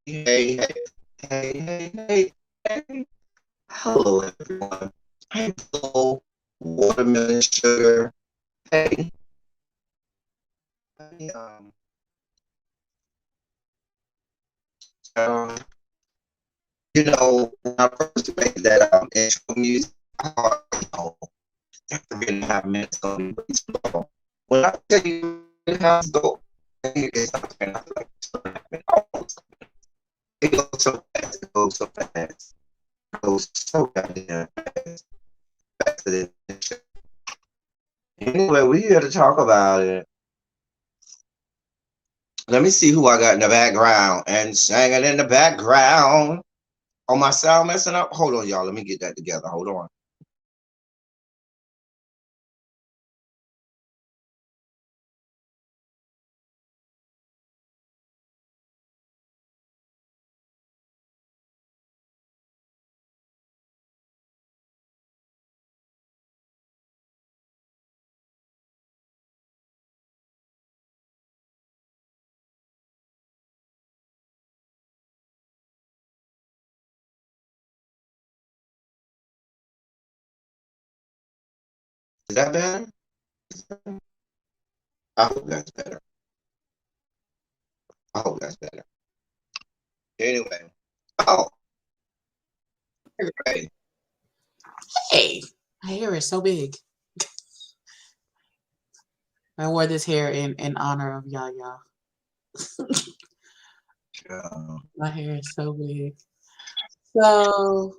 Hey. Hello, everyone. I'm Flo, Watermelon Sugar. Hey. Hey, um, when I first made that intro music, I thought, after 3.5 minutes gonna be pretty slow. When I tell you how to go, it's not 2.5 minutes. It goes so fast. It goes so fast. It goes so goddamn fast. Faster than that. Anyway, we here to talk about it. Let me see who I got in the background and singing in the background. Oh, my sound messing up? Hold on, y'all. Let me get that together. Hold on. Is that better? I hope that's better. I hope that's better. Anyway. Oh, hey. Hey, my hair is so big. I wore this hair in honor of Yaya. My hair is so big. So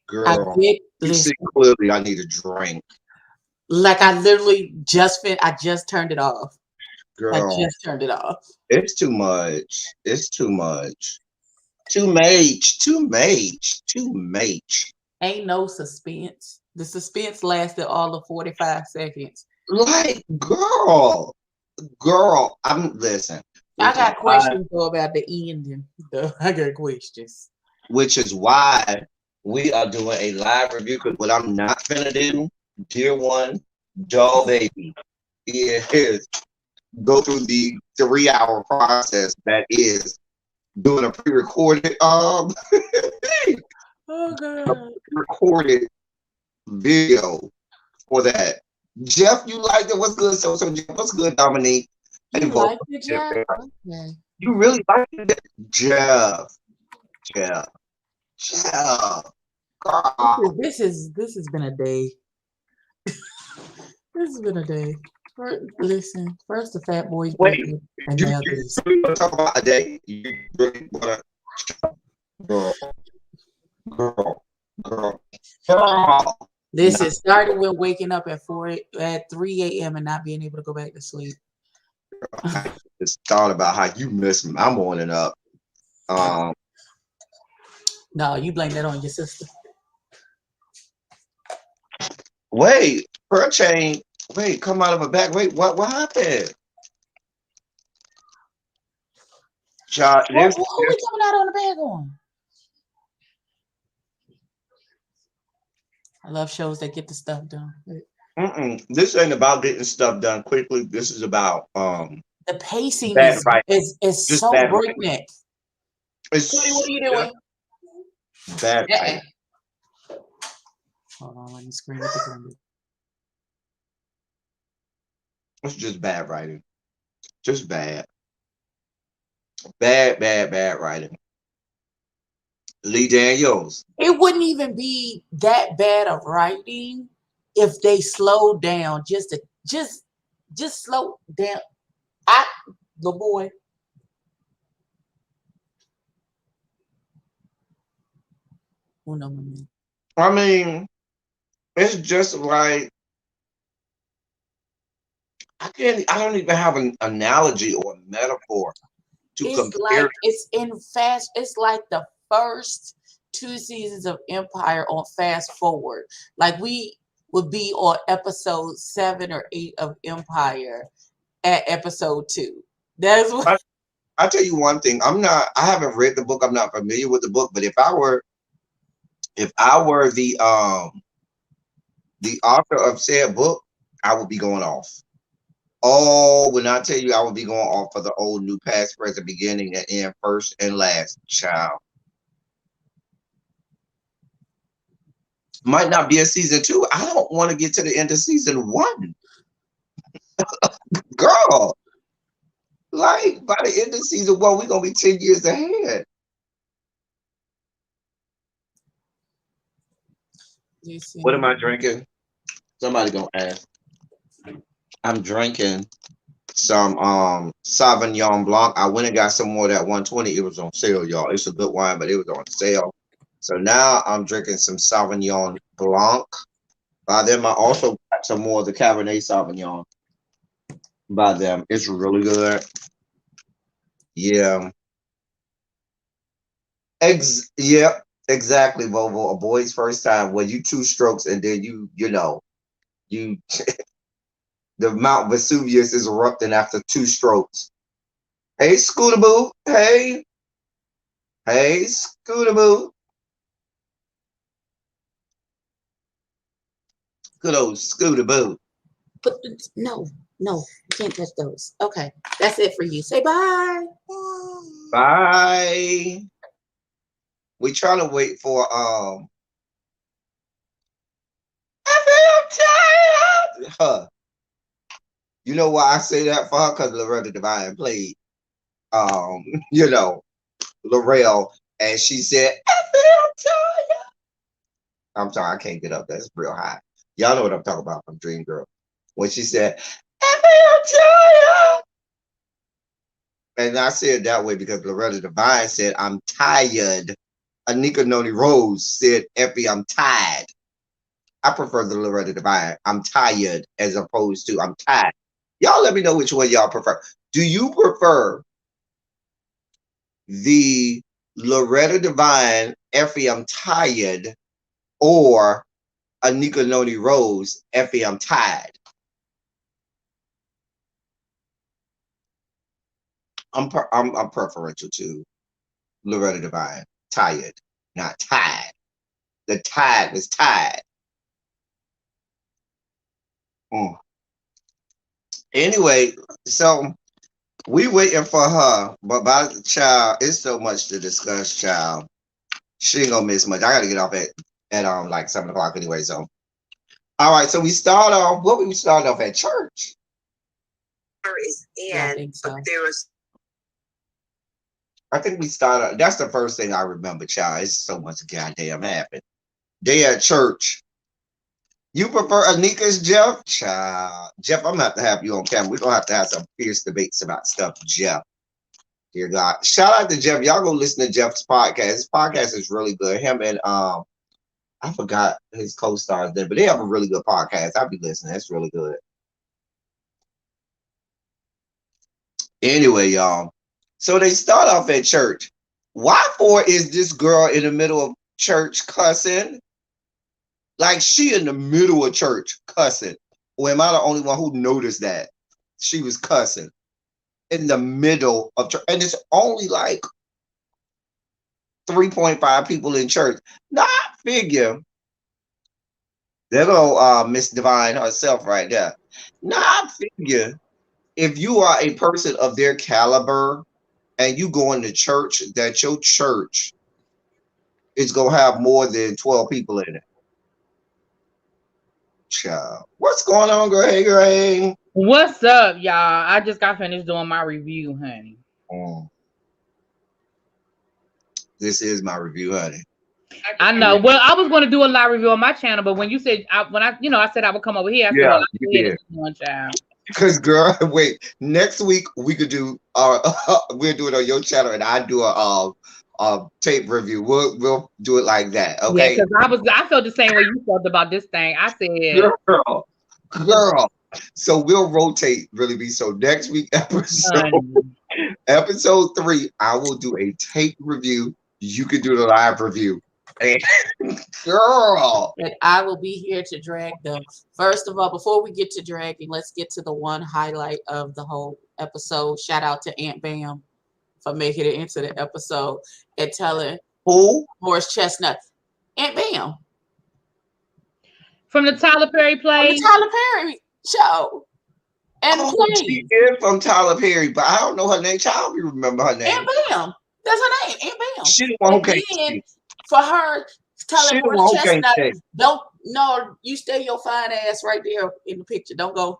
Girl, you see clearly I need a drink. Like I literally I just turned it off. Girl, I just turned it off. It's too much. It's too much. Too much. Too much. Too much. Ain't no suspense. The suspense lasted all of 45 seconds. Like, girl, listen. I got questions though about the ending. I got questions. Which is why we are doing a live review, because what I'm not finna do, dear one, doll baby, is go through the 3-hour process that is doing a pre-recorded oh god, recorded video for that. Jeff, you liked it? What's good? So Jeff, what's good, Dominique? You liked it, Jeff? Okay. You really liked it, Jeff. Girl. This has been a day. This has been a day. Listen, first the fat boys. Wait, you really want to talk about a day? You really want to? Girl. Listen, started with waking up at 3 a.m. and not being able to go back to sleep. I just thought about how you missed my morning up. No, you blame that on your sister. Wait, pearl chain. Wait, come out of a bag. Wait, what happened? Child, What, who we coming out on the bag on? I love shows that get the stuff done. this ain't about getting stuff done quickly. This is about The pacing bad writing. is Just so bad writing. breakneck. It's Cody, what are you doing? bad writing. Hold on, let me scream at the camera. It's just bad writing. Just bad. Bad writing. Lee Daniels. It wouldn't even be that bad of writing if they slowed down just slow down. The boy. Oh no, man. I mean, it's just like I don't even have an analogy or a metaphor to It's compare. like it's like the first 2 seasons of Empire on fast forward. Like we would be on episode 7 or 8 of Empire at episode 2. That's what I tell you one thing. I haven't read the book. I'm not familiar with the book. But if I were the author of said book, I would be going off. Oh, when I tell you, I would be going off for the old, new, past, present, beginning, and end, first and last. Child. Might not be a season 2. I don't want to get to the end of season 1. Girl, like by the end of season 1, we're gonna be 10 years ahead. What am I drinking? Somebody gonna ask. I'm drinking some Sauvignon Blanc. I went and got some more of that 120. It was on sale, y'all. It's a good wine, but it was on sale. So now I'm drinking some Sauvignon Blanc. By them, I also got some more of the Cabernet Sauvignon. By them, it's really good. Yeah. Yep. Exactly, Volvo. A boy's first time. When you 2 strokes and then you the Mount Vesuvius is erupting after 2 strokes. Hey, Scootaboo. Hey. Hey, Scootaboo. Good old Scootaboo. But no, you can't touch those. Okay, that's it for you. Say bye. Bye. We trying to wait for I feel tired. Huh. You know why I say that for her? Because Loretta Devine played you know, Laurel, and she said, I feel tired. I'm sorry, I can't get up. That's real high. Y'all know what I'm talking about from Dream Girl. When she said, I feel tired. And I said it that way because Loretta Devine said, I'm tired. Anika Noni Rose said, Effie, I'm tired. I prefer the Loretta Devine, I'm tired, as opposed to I'm tired. Y'all let me know which one y'all prefer. Do you prefer the Loretta Devine, Effie, I'm tired, or Anika Noni Rose, Effie, I'm tired? I'm preferential to Loretta Devine, tired, not tired. The tide is tired. Anyway, so we waiting for her, but by the child, it's so much to discuss, child. She ain't gonna miss much. I gotta get off at like 7 o'clock anyway. So all right, so we start off. What we start off at church? Yeah, I think so. I think we started. That's the first thing I remember, child. It's so much goddamn happened. They at church. You prefer Anika's Jeff? Child. Jeff, I'm gonna have you on camera. We're gonna have some fierce debates about stuff, Jeff. Dear God. Shout out to Jeff. Y'all go listen to Jeff's podcast. His podcast is really good. Him and I forgot his co-stars there, but they have a really good podcast. I'll be listening. It's really good. Anyway, y'all. So they start off at church. Why for is this girl in the middle of church cussing? Like she in the middle of church cussing. Or am I the only one who noticed that? She was cussing in the middle of church. And it's only like 3.5 people in church. Now I figure there go Miss Divine herself right there. Now I figure if you are a person of their caliber and you go into church, that your church is gonna have more than 12 people in it. Child. What's going on, Greg? What's up, y'all? I just got finished doing my review, honey. This is my review, honey. I know. Well, I was going to do a live review on my channel, but when you said I said I would come over here, I said, well, I did one child. Because girl, wait, next week we could do we'll do it on your channel, and I do a tape review. We'll do it like that, okay? Yeah, because I felt the same way you felt about this thing. I said, girl. So we'll rotate, really be so next week episode 3, I will do a tape review. You can do the live review. And girl, and I will be here to drag them. First of all, before we get to dragging, let's get to the one highlight of the whole episode. Shout out to Aunt Bam for making it into the episode and telling Morris Chestnut, Aunt Bam from the Tyler Perry play, the Tyler Perry show. And she is from Tyler Perry, but I don't know her name. Child, you remember her name? Aunt Bam. That's her name, Aunt Bam. She the one who can't stay. For her telling Morris Chestnut, you stay your fine ass right there in the picture. Don't go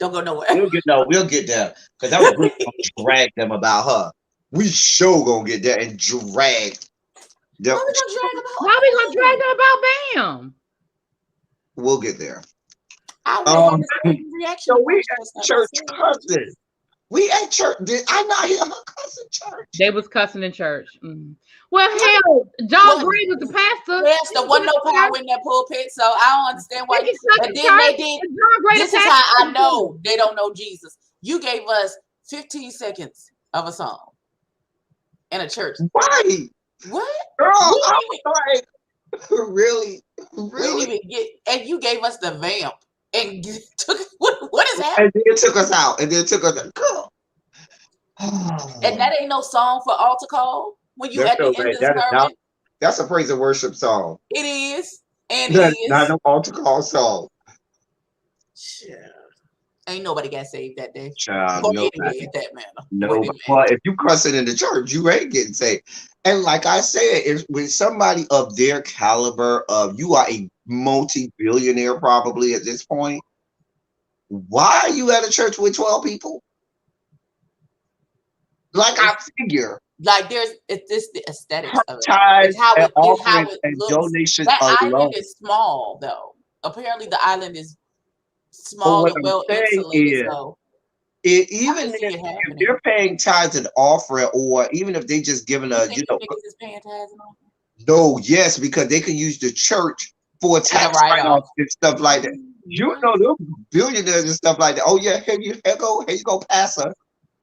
nowhere. We'll get there. Because I was going to drag them about her. We sure gonna get there and drag them. Why we gonna drag them about Bam? We'll get there. Reaction. So we at church cussing. We at church. Did I not hear her cussing church? They was cussing in church. Well, hell, John Gray was the pastor. Yes, there wasn't no power in that pulpit, so I don't understand why. And then they did. This is how I know they don't know Jesus. You gave us 15 seconds of a song in a church. Why? What? Girl, I was like, really? We didn't even get, and you gave us the vamp and took what is happening? And then it took us out, and then it took us. Girl. And that ain't no song for altar call when you at the end of the sermon. That's a praise and worship song. It is, and that's it is not an altar call song. Yeah. Ain't nobody got saved that day. Child, nobody. That manner. No, but if you cussing in the church, you ain't getting saved. And like I said, with somebody of their caliber, you are a multi-billionaire probably at this point. Why are you at a church with 12 people? Like I figure. Like it's the aesthetics of it. It's how it looks. Donations that island is small though. Apparently the island is small and well insulated. So even if they're paying tithes and offering, or even if they just giving yes, because they can use the church for tax write-offs and stuff like that. You know, those billionaires and stuff like that. Oh yeah, here you go, pastor.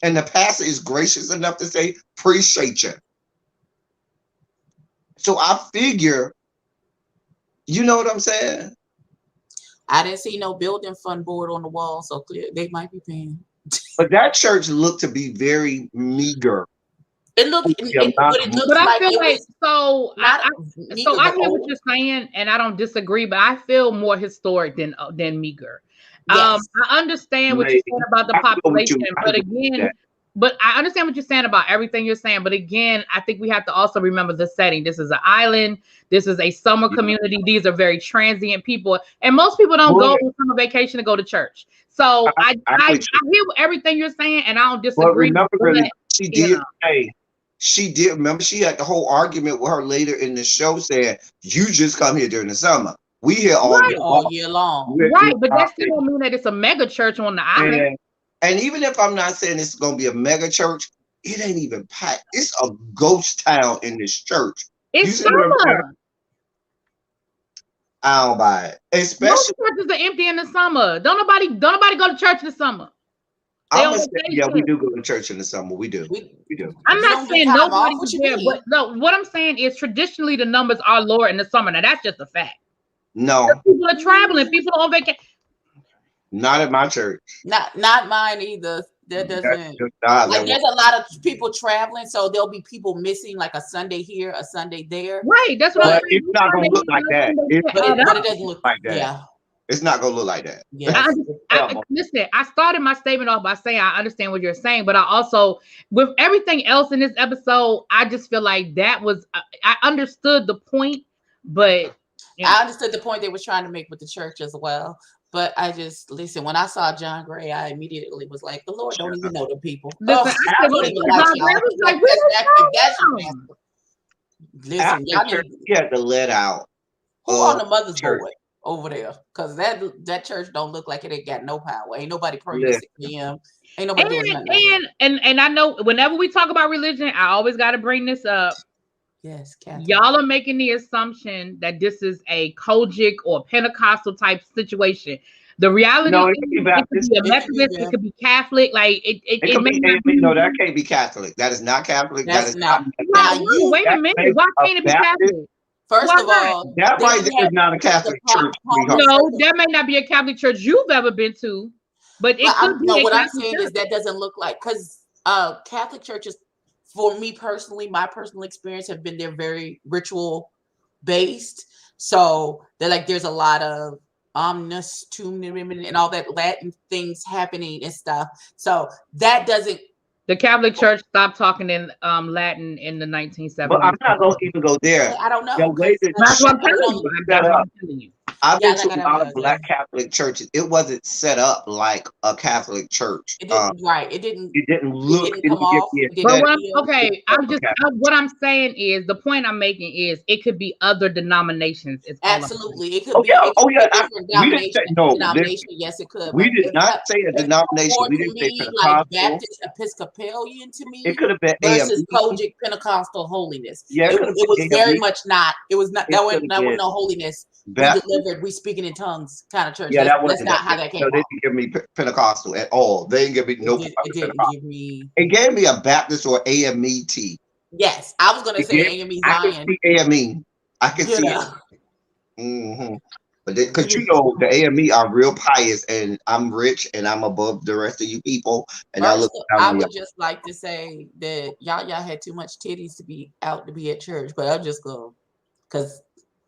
And the pastor is gracious enough to say, appreciate you. So I figure, you know what I'm saying? I didn't see no building fund board on the wall, so clear they might be paying. But that church looked to be very meager. It looked, but I feel like so I hear what you're saying, and I don't disagree, but I feel more historic than meager. Yes. I understand what you're saying about the population, but again, I understand what you're saying about everything you're saying. But again, I think we have to also remember the setting. This is an island. This is a summer community. These are very transient people, and most people don't go on summer vacation to go to church. So I hear everything you're saying, and I don't disagree. But remember, she did say. She did. Remember, she had the whole argument with her later in the show saying, "You just come here during the summer. We here all year long." Right, but that still don't mean that it's a mega church on the island. And even if I'm not saying it's going to be a mega church, it ain't even packed. It's a ghost town in this church. It's summer. I don't buy it. Especially most churches are empty in the summer. Don't nobody go to church in the summer. We do go to church in the summer. We do. We do. I'm not saying nobody's there, but no, what I'm saying is traditionally the numbers are lower in the summer. Now that's just a fact. No. People are traveling. People are on vacation. Not at my church. Not mine either. That doesn't like there's a lot of people traveling, so there'll be people missing like a Sunday here, a Sunday there. Right. That's what I'm saying. It's not gonna look like that. But it doesn't look like that. Yeah. It's not gonna look like that. Yeah. Listen, I started my statement off by saying I understand what you're saying, but I also, with everything else in this episode, I just feel like that was I understood the point, but I understood the point they were trying to make with the church as well. But I just listen. When I saw John Gray, I immediately was like, "The Lord don't even know the people." Listen, listen, y'all need you had to let out. Who on the mother's board over there? Because that church don't look like it ain't got no power. Ain't nobody praying to him. Ain't nobody doing nothing. And I know whenever we talk about religion, I always got to bring this up. Yes, Catherine. Y'all are making the assumption that this is a Kojic or Pentecostal type situation. The reality is it could be a Methodist, it could be Catholic. Like it may not be. No, that can't be Catholic. That is not Catholic. That is not. Wait a minute. Why can't it be Catholic? First of all, that right there is not a Catholic church. No, that may not be a Catholic church you've ever been to, but it could be. No, what I'm saying is that doesn't look like, because Catholic churches, for me personally, my personal experience have been they're very ritual based. So they're like there's a lot of omnis and all that Latin things happening and stuff. So that doesn't. The Catholic Church stopped talking in Latin in the 1970s. But I'm not going to even go there. I don't know. That's what I'm telling you. I've been to a lot of Black Catholic churches. It wasn't set up like a Catholic church. It didn't, right. It didn't look. It didn't come off. What I'm saying is the point I'm making is it could be other denominations. Absolutely, it could be. Different denomination. Yes, it could. We did not say a denomination. We didn't say Pentecostal. Like Baptist Episcopalian to me. It could have been versus Kojic Pentecostal holiness. Yeah, it was very much not. It was not. That was no holiness. We speaking in tongues kind of church. Yeah, that's not how that came. No, they didn't give me Pentecostal at all. They didn't give me no. It didn't give me. It gave me a Baptist or AME. Yes, I was gonna say AME Zion. AME. I can see it. Mm-hmm. But because the AME are real pious, and I'm rich, and I'm above the rest of you people, and I would just like to say that y'all had too much titties to be out to be at church, but I'm just going because.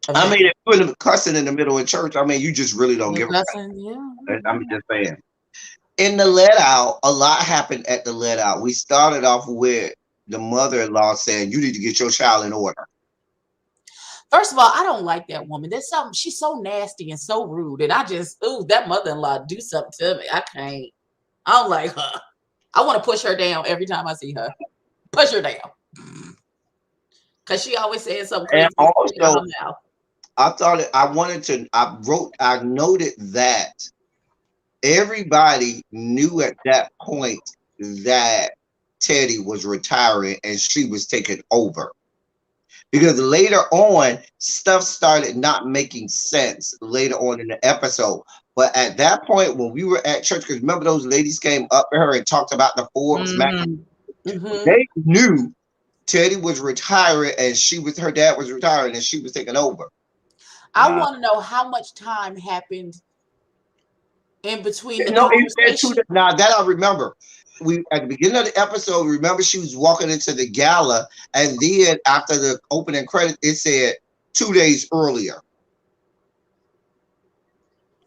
I mean, if you're cussing in the middle of church, I mean, you just really don't give a fuck. Yeah. I'm just saying. In the let out, a lot happened at the let out. We started off with the mother-in-law saying, "You need to get your child in order." First of all, I don't like that woman. There's something, she's so nasty and so rude. And I just, that mother-in-law do something to me. I can't. I don't like her. I want to push her down every time I see her. Push her down. Because she always saying something crazy. And also, I noted that everybody knew at that point that Teddy was retiring and she was taking over. Because later on, stuff started not making sense later on in the episode. But at that point, when we were at church, because remember those ladies came up to her and talked about the Forbes magazine, they knew Teddy was retiring and her dad was retiring and she was taking over. I want to know how much time happened in between. Now that I remember. At the beginning of the episode, remember she was walking into the gala, and then after the opening credit, it said 2 days earlier.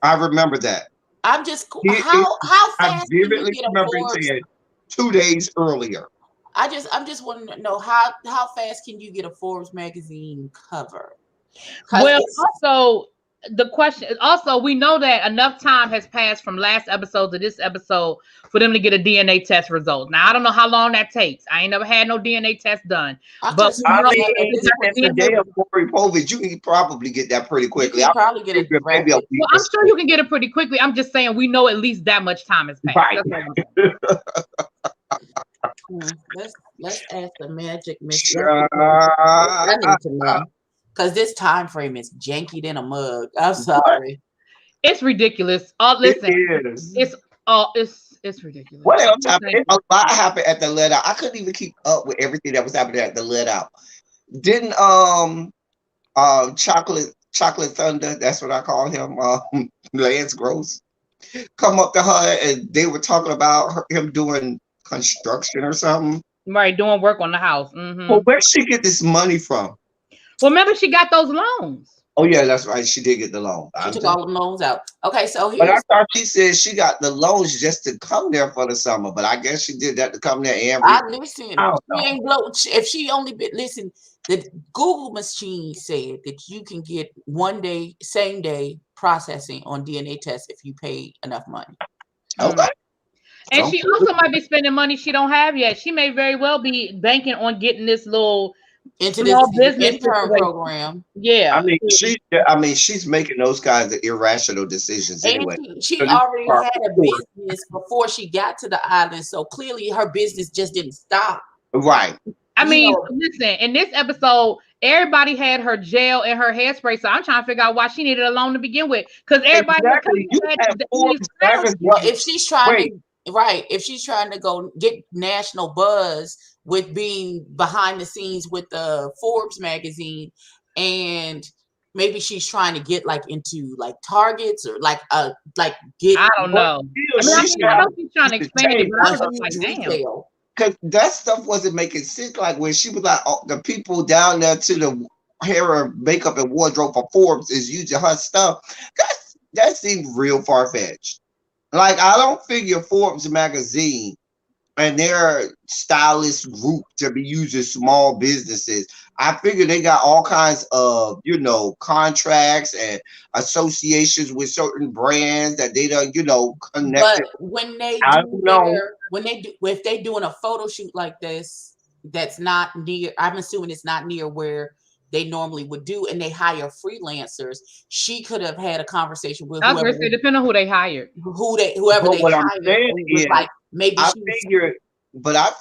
I remember that. I'm just how fast I vividly remember it saying 2 days earlier. I'm just wanting to know how fast can you get a Forbes magazine cover? Well, also the question. Also, we know that enough time has passed from last episode to this episode for them to get a DNA test result. Now, I don't know how long that takes. I ain't never had no DNA test done. But the day of Corey Povich, you can probably get that pretty quickly. You can probably get it. Well, I'm sure you can get it pretty quickly. I'm just saying we know at least that much time has passed. Right. Let's ask the magic Miss. I need to know. Because this time frame is janky than a mug. I'm sorry. It's ridiculous. Listen, it's ridiculous. What else happened? A lot happened at the let out. I couldn't even keep up with everything that was happening at the let out. Didn't Chocolate Chocolate Thunder, that's what I call him, Lance Gross, come up to her and they were talking about him doing construction or something. Right, doing work on the house. Well, where'd she get this money from? Well, remember she got those loans. Oh yeah, that's right. She did get the loan. She took all the loans out. Okay, so but I thought she said she got the loans just to come there for the summer. But I guess she did that to come there and listen. She ain't blow. If she only been listen, the Google machine said that you can get 1 day, same day processing on DNA tests if you pay enough money. Okay. And she also might be spending money she don't have yet. She may very well be banking on getting this little into this business intern program. Yeah, I mean, she's making those kinds of irrational decisions anyway. She already had a business before she got to the island, so clearly her business just didn't stop. Right. I mean, listen, in this episode, everybody had her gel and her hairspray, so I'm trying to figure out why she needed a loan to begin with. Because everybody, if she's trying if she's trying to go get national buzz with being behind the scenes with the Forbes magazine, and maybe she's trying to get like into like Targets or get. I don't know. I know she's trying to expand it, but I was like, damn. Because that stuff wasn't making sense. Like when she was like, the people down there to the hair and makeup and wardrobe for Forbes is using her stuff. That seemed real far-fetched. Like I don't figure Forbes magazine and their stylist group to be using small businesses. I figure they got all kinds of, contracts and associations with certain brands that they don't, connect. But when they if they doing a photo shoot like this, that's not near, I'm assuming it's not near where they normally would do, and they hire freelancers. She could have had a conversation with whoever. Depending on who they hired. Whoever they hired. Like maybe I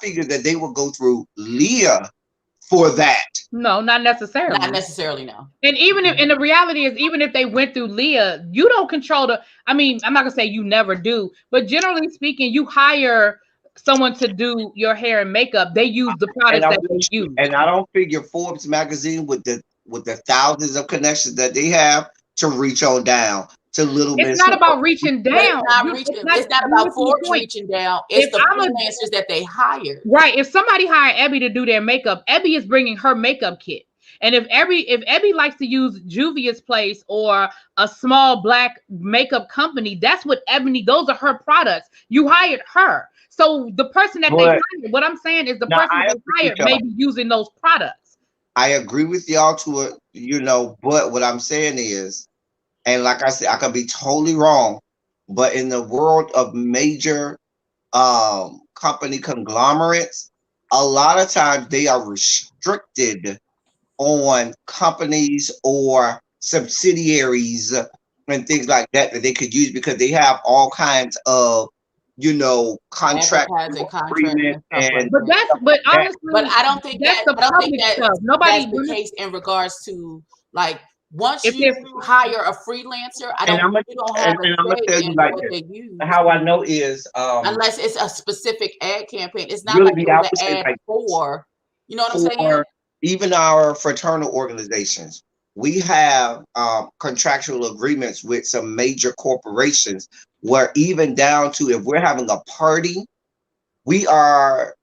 figured that they would go through Leah for that. No, not necessarily. Not necessarily, no. And even if, and the reality is, even if they went through Leah, you don't control I'm not gonna say you never do, but generally speaking, you hire someone to do your hair and makeup. They use the products that they use. And I don't figure Forbes magazine with the thousands of connections that they have to reach on down to little. It's not about reaching down. It's not about Forbes reaching down. It's the freelancers that they hired. Right. If somebody hired Ebby to do their makeup, Ebby is bringing her makeup kit. And if Ebby likes to use Juvia's Place or a small black makeup company, that's what Ebony, those are her products. You hired her. So the person that they hired, what I'm saying is the person they hired may be using those products. I agree with y'all but what I'm saying is, and like I said, I could be totally wrong, but in the world of major company conglomerates, a lot of times they are restricted on companies or subsidiaries and things like that they could use because they have all kinds of contract agreement. But honestly, but I don't think that's the case in regards to like once you hire a freelancer. I'm gonna tell you like this. How I know is unless it's a specific ad campaign, it's not really like an ad for. You know what I'm saying? Even our fraternal organizations, we have contractual agreements with some major corporations where even down to if we're having a party, we can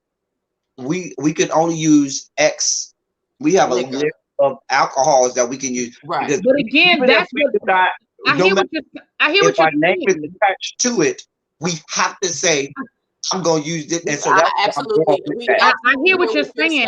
only use X. We have a list of alcohols that we can use. Right. But again, that's what I hear what you're saying. If our name is attached to it, we have to say, I'm going to use it. And so that's absolutely. I hear what you're saying.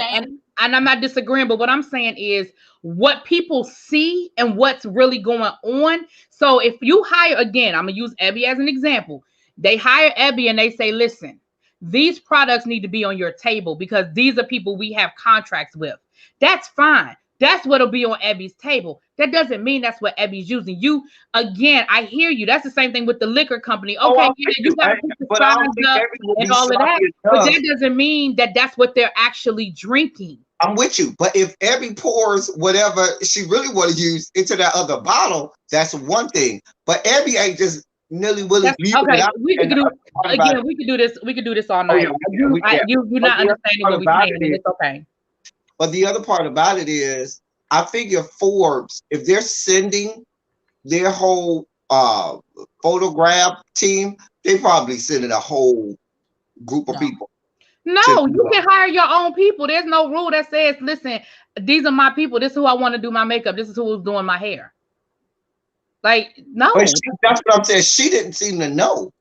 And I'm not disagreeing, but what I'm saying is what people see and what's really going on. So if you hire, again, I'm going to use Ebby as an example. They hire Ebby and they say, listen, these products need to be on your table because these are people we have contracts with. That's fine. That's what'll be on Ebby's table. That doesn't mean that's what Ebby's using. You, again, I hear you. That's the same thing with the liquor company. Okay, you got to put the signs up and all of that. But that doesn't mean that that's what they're actually drinking. I'm with you. But if Ebby pours whatever she really want to use into that other bottle, that's one thing. But Ebby ain't just nilly-willy. Okay, we could do this. We could do this all night. You're not understanding what we're saying. It's okay. But the other part about it is I figure Forbes, if they're sending their whole photograph team, they probably sending a whole group of people. No, you can hire your own people. There's no rule that says, listen, these are my people. This is who I want to do my makeup. This is who's doing my hair. Like, no. But that's what I'm saying. She didn't seem to know.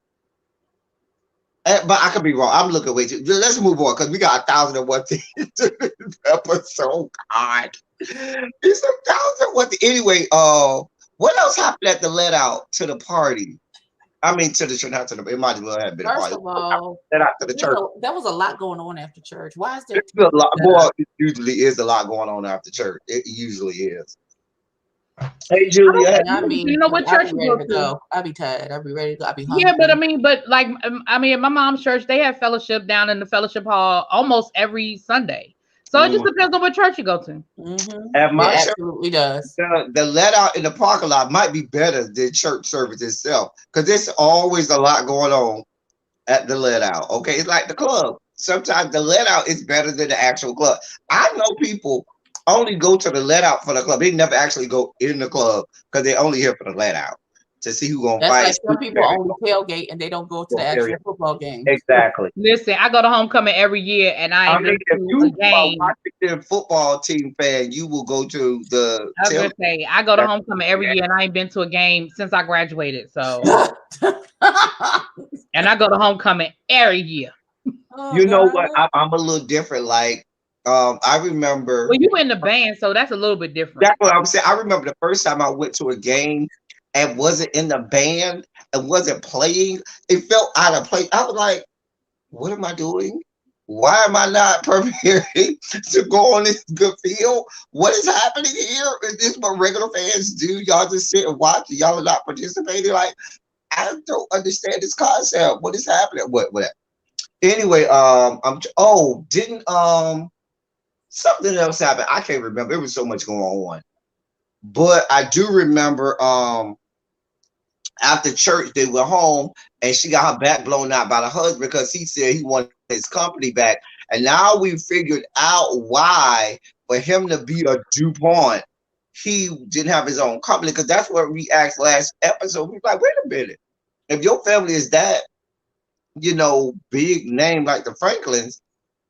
But I could be wrong. I'm looking way too. Let's move on because we got 1,001 things to this episode. God, it's 1,001. Anyway, what else happened at the let out to the party? I mean, to the church, not to the. It might as well have been. First of all, let out to the church. There was a lot going on after church. Why is there? A lot more. It usually is a lot going on after church. It usually is. Hey Julia, you know what church you go to? I'll be tired. I'll be ready to go. I'll be hungry. Yeah, but at my mom's church, they have fellowship down in the fellowship hall almost every Sunday. So it just depends on what church you go to. At my church, absolutely does. The let out in the parking lot might be better than church service itself because there's always a lot going on at the let out. Okay, it's like the club. Sometimes the let out is better than the actual club. I know people only go to the let out for the club. They never actually go in the club because they're only here for the let out to see who's gonna fight. Like some people only tailgate and they don't go to the actual football game. Exactly. Listen, I go to homecoming every year, and I mean, if you are a football team fan, you will go to the. I was gonna say I go to homecoming every year, and I ain't been to a game since I graduated. So, and I go to homecoming every year. You know what? I'm a little different. Like, I remember. Well, you were in the band, so that's a little bit different. That's what I'm saying. I remember the first time I went to a game and wasn't in the band and wasn't playing. It felt out of place. I was like, "What am I doing? Why am I not preparing to go on this good field? What is happening here? Is this what regular fans do? Y'all just sit and watch? Y'all are not participating? Like, I don't understand this concept. What is happening? What? Anyway, didn't something else happened? I can't remember. There was so much going on, but I do remember after church they went home and she got her back blown out by the husband because he said he wanted his company back, and now we figured out why for him to be a DuPont he didn't have his own company, because that's what we asked last episode. We were like, wait a minute, if your family is that, you know, big name like the Franklins,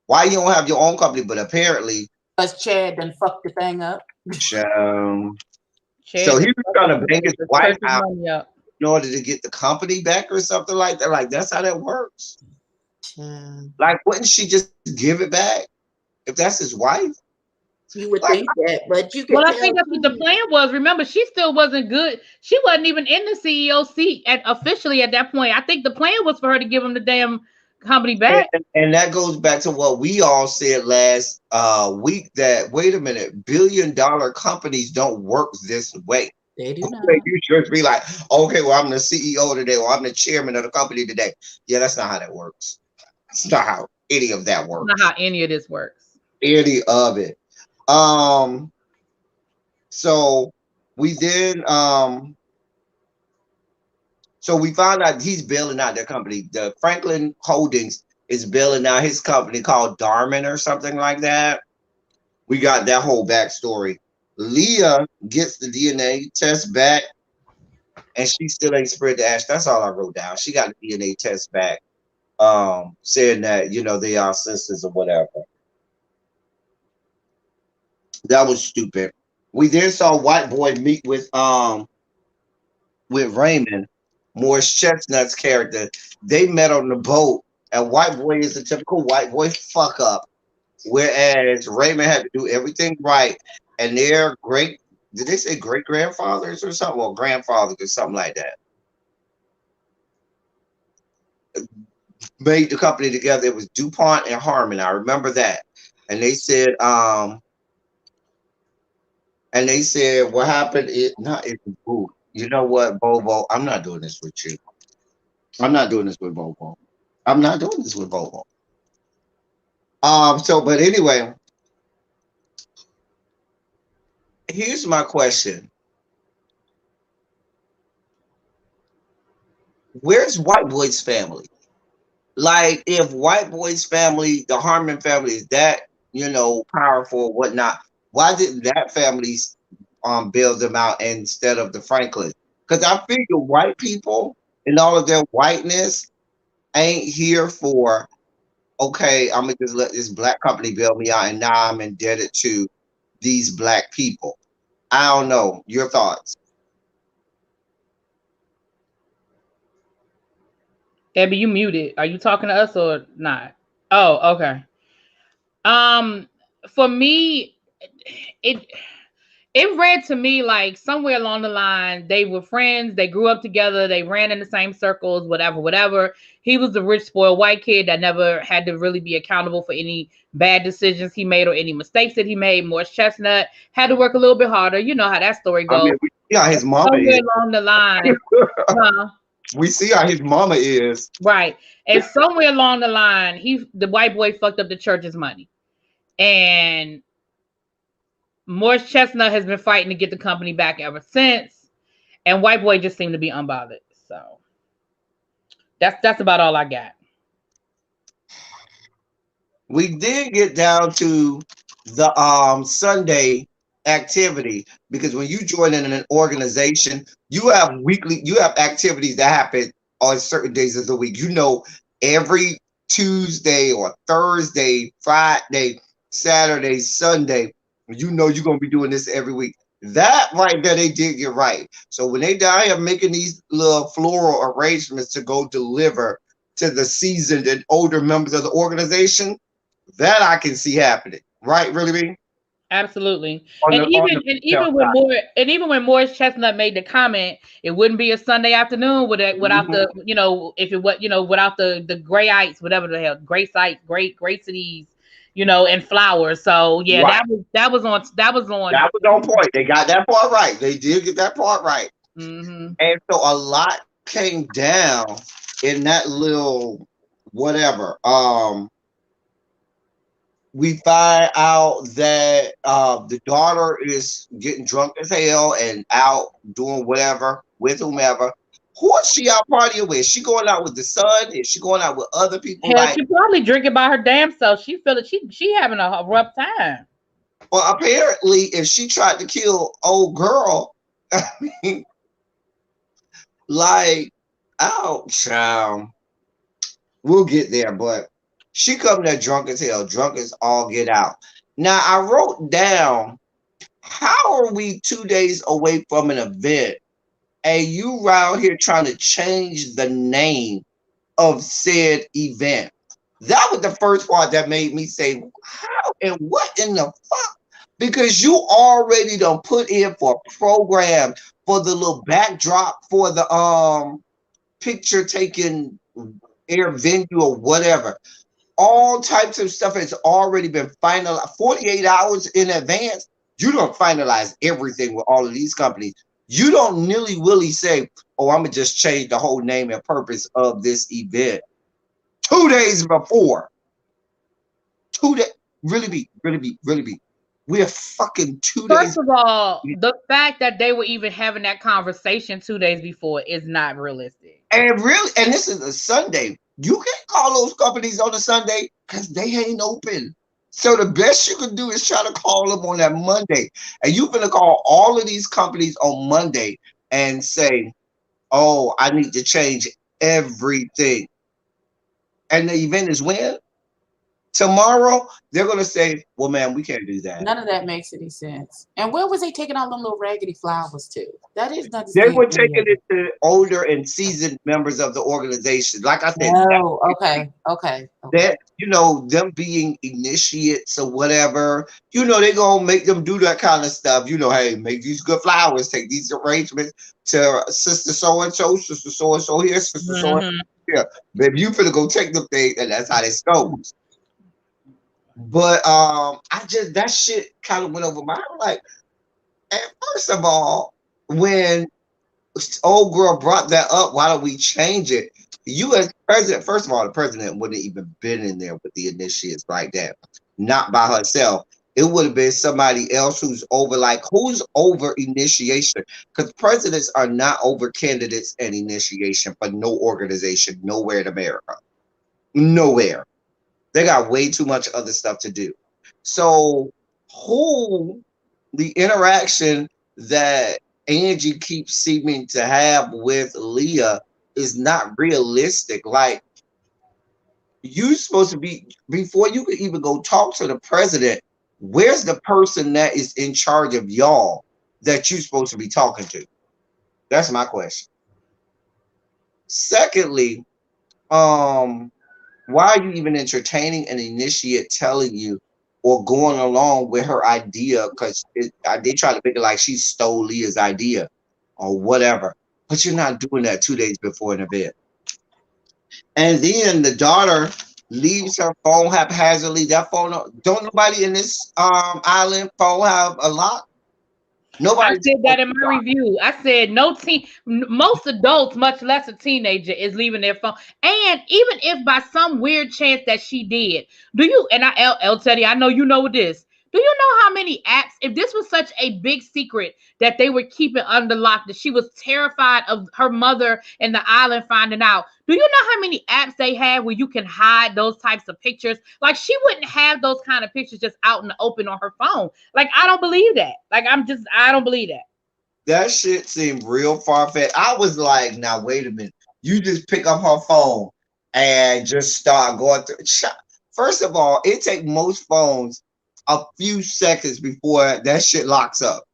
why you don't have your own company? But apparently, because Chad done fucked the thing up. So he was trying to bang his wife out in order to get the company back or something like that. Like, that's how that works. Like, wouldn't she just give it back if that's his wife? You would think that, but you can. Well, I think that's what the plan was. Remember, she still wasn't good. She wasn't even in the CEO seat officially at that point. I think the plan was for her to give him the damn company back. And that goes back to what we all said last week, that wait a minute, billion-dollar companies don't work this way. They do not. You should be like, okay, well, I'm the CEO today, or I'm the chairman of the company today. Yeah, that's not how that works. That's not how any of that works. Not how any of this works. Any of it. So we then so we found out he's bailing out their company. The Franklin Holdings is bailing out his company called Darman or something like that. We got that whole backstory. Leah gets the DNA test back, and she still ain't spread the ash. That's all I wrote down. She got the DNA test back, saying that, you know, they are sisters or whatever. That was stupid. We then saw White Boy meet with Raymond, Morris Chestnut's character. They met on the boat, and White Boy is a typical white boy fuck up, whereas Raymond had to do everything right. And their did they say great grandfathers or something, or grandfathers or something like that, made the company together. It was DuPont and Harmon. I remember that. And they said, what happened is you know what, Bobo? I'm not doing this with you. I'm not doing this with Bobo. I'm not doing this with Bobo. But anyway, here's my question. Where's White Boy's family? Like, if White Boy's family, the Harmon family, is that, you know, powerful or whatnot, Why didn't that family bail them out instead of the Franklin? Because I figure white people and all of their whiteness ain't here for, okay, I'm gonna just let this black company bail me out, and now I'm indebted to these black people. I don't know. Your thoughts? Abby, you muted. Are you talking to us or not? Oh, okay. For me, it read to me like somewhere along the line they were friends, they grew up together, they ran in the same circles, whatever. He was the rich spoiled white kid that never had to really be accountable for any bad decisions he made or any mistakes that he made. Morris Chestnut had to work a little bit harder. You know how that story goes. I mean, yeah, his mama somewhere is. along the line. We see how his mama is. Right. And somewhere along the line, the white boy fucked up the church's money. And Morris Chestnut has been fighting to get the company back ever since. And white boy just seemed to be unbothered. So that's about all I got. We did get down to the Sunday activity, because when you join in an organization, you have activities that happen on certain days of the week. You know, every Tuesday or Thursday, Friday, Saturday, Sunday, you know you're gonna be doing this every week. That right there, they did get right. So when they down here making these little floral arrangements to go deliver to the seasoned and older members of the organization, that I can see happening, right? Really? Absolutely. And even when Morris Chestnut made the comment, it wouldn't be a Sunday afternoon without the, if it was, without the gray ice, whatever the hell, gray sites, great cities, and flowers. So yeah, right. that was on point. They got that part right. They did get that part right. Mm-hmm. And so a lot came down in that little whatever. We find out that the daughter is getting drunk as hell and out doing whatever with whomever. Who is she out partying with? Is she going out with the son? Is she going out with other people? Hell, she probably drinking by her damn self. She feel it. She having a rough time. Well, apparently, if she tried to kill old girl, I mean, like, ouch, we'll get there, but she come there drunk as hell, drunk as all get out. Now, I wrote down, how are we 2 days away from an event and you around here trying to change the name of said event? That was the first part that made me say, how and what in the fuck? Because you already done put in for a program for the little backdrop for the picture taking air venue or whatever. All types of stuff has already been finalized 48 hours in advance. You don't finalize everything with all of these companies. You don't nilly-willy say, oh, I'm going to just change the whole name and purpose of this event 2 days before. 2 days. Really be. We're fucking 2 days. First of all, the fact that they were even having that conversation 2 days before is not realistic. And this is a Sunday. You can't call those companies on a Sunday because they ain't open. So the best you can do is try to call them on that Monday. And you're going to call all of these companies on Monday and say, oh, I need to change everything. And the event is when? Tomorrow, they're going to say, well, man, we can't do that. None of that makes any sense. And where was they taking all them little raggedy flowers to? That is not. They were taking it to older and seasoned members of the organization. Like I said. Oh, okay. That, them being initiates or whatever, they're going to make them do that kind of stuff. Hey, make these good flowers, take these arrangements to sister so-and-so, sister so-and-so here, sister so-and-so here. Baby, you finna go take them things, and that's how this goes. But that shit kind of went over my head. Like, and first of all, when old girl brought that up, why don't we change it? You as president, first of all, the president wouldn't have even been in there with the initiates like that. Not by herself. It would have been somebody else who's over initiation. Because presidents are not over candidates and initiation for no organization, nowhere in America. Nowhere. They got way too much other stuff to do. So who the interaction that Angie keeps seeming to have with Leah is not realistic. Like, you supposed to be, before you could even go talk to the president, where's the person that is in charge of y'all that you're supposed to be talking to? That's my question. Secondly, why are you even entertaining an initiate telling you or going along with her idea? Because they try to make it like she stole Leah's idea or whatever. But you're not doing that 2 days before an event. And then the daughter leaves her phone haphazardly. That phone, don't nobody in this island phone have a lock? Nobody. I said that in my review. I said most adults, much less a teenager, is leaving their phone. And even if by some weird chance that she did, do you, and El Teddy, I know you know this. Do you know how many apps, if this was such a big secret that they were keeping under lock, that she was terrified of her mother and the island finding out, do you know how many apps they have where you can hide those types of pictures? Like, she wouldn't have those kind of pictures just out in the open on her phone. Like, I don't believe that. Like, I don't believe that. That shit seemed real far-fetched. I was like, now, wait a minute. You just pick up her phone and just start going through. First of all, it takes most phones a few seconds before that shit locks up.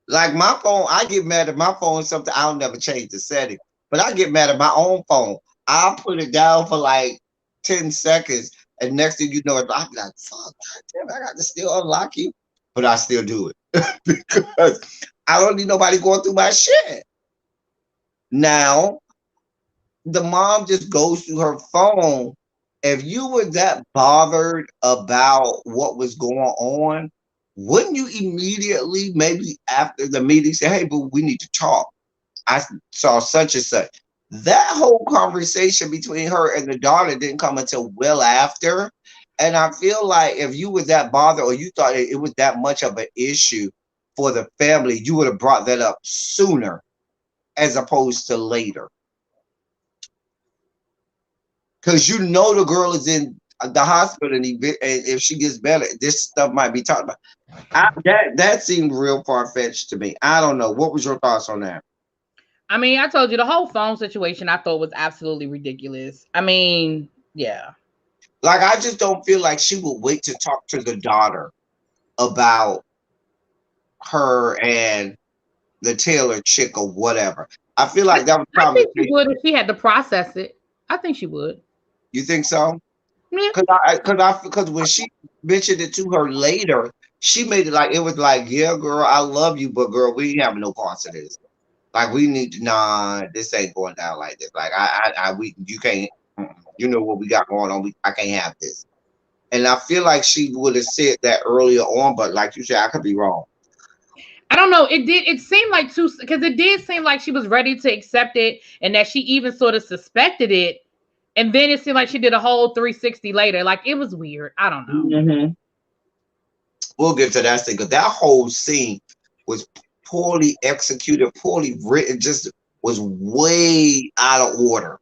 Like my phone, I get mad at my phone, something I'll never change the setting, but I get mad at my own phone. I'll put it down for like 10 seconds, and next thing you know, I'll be like, fuck, damn, I got to still unlock you, but I still do it because I don't need nobody going through my shit. Now, the mom just goes through her phone. If you were that bothered about what was going on, wouldn't you immediately, maybe after the meeting, say, hey, but we need to talk? I saw such and such. That whole conversation between her and the daughter didn't come until well after. And I feel like if you were that bothered or you thought it was that much of an issue for the family, you would have brought that up sooner as opposed to later. Because you know the girl is in the hospital, and if she gets better, this stuff might be talked about. That seemed real far-fetched to me. I don't know. What was your thoughts on that? I mean, I told you the whole phone situation I thought was absolutely ridiculous. I mean, yeah. Like, I just don't feel like she would wait to talk to the daughter about her and the Taylor chick or whatever. I feel like that was probably. I think she would if she had to process it. I think she would. You think so? Yeah. Because when she mentioned it to her later, she made it like it was like, yeah, girl, I love you, but girl, we ain't having no parts of this. Like, we need to, nah, this ain't going down like this. Like, you can't, you know what we got going on. I can't have this. And I feel like she would have said that earlier on, but like you said, I could be wrong. I don't know. It seemed like because it did seem like she was ready to accept it, and that she even sort of suspected it. And then it seemed like she did a whole 360 later. Like, it was weird. I don't know. Mm-hmm. We'll get to that thing, because that whole scene was poorly executed, poorly written, just was way out of order.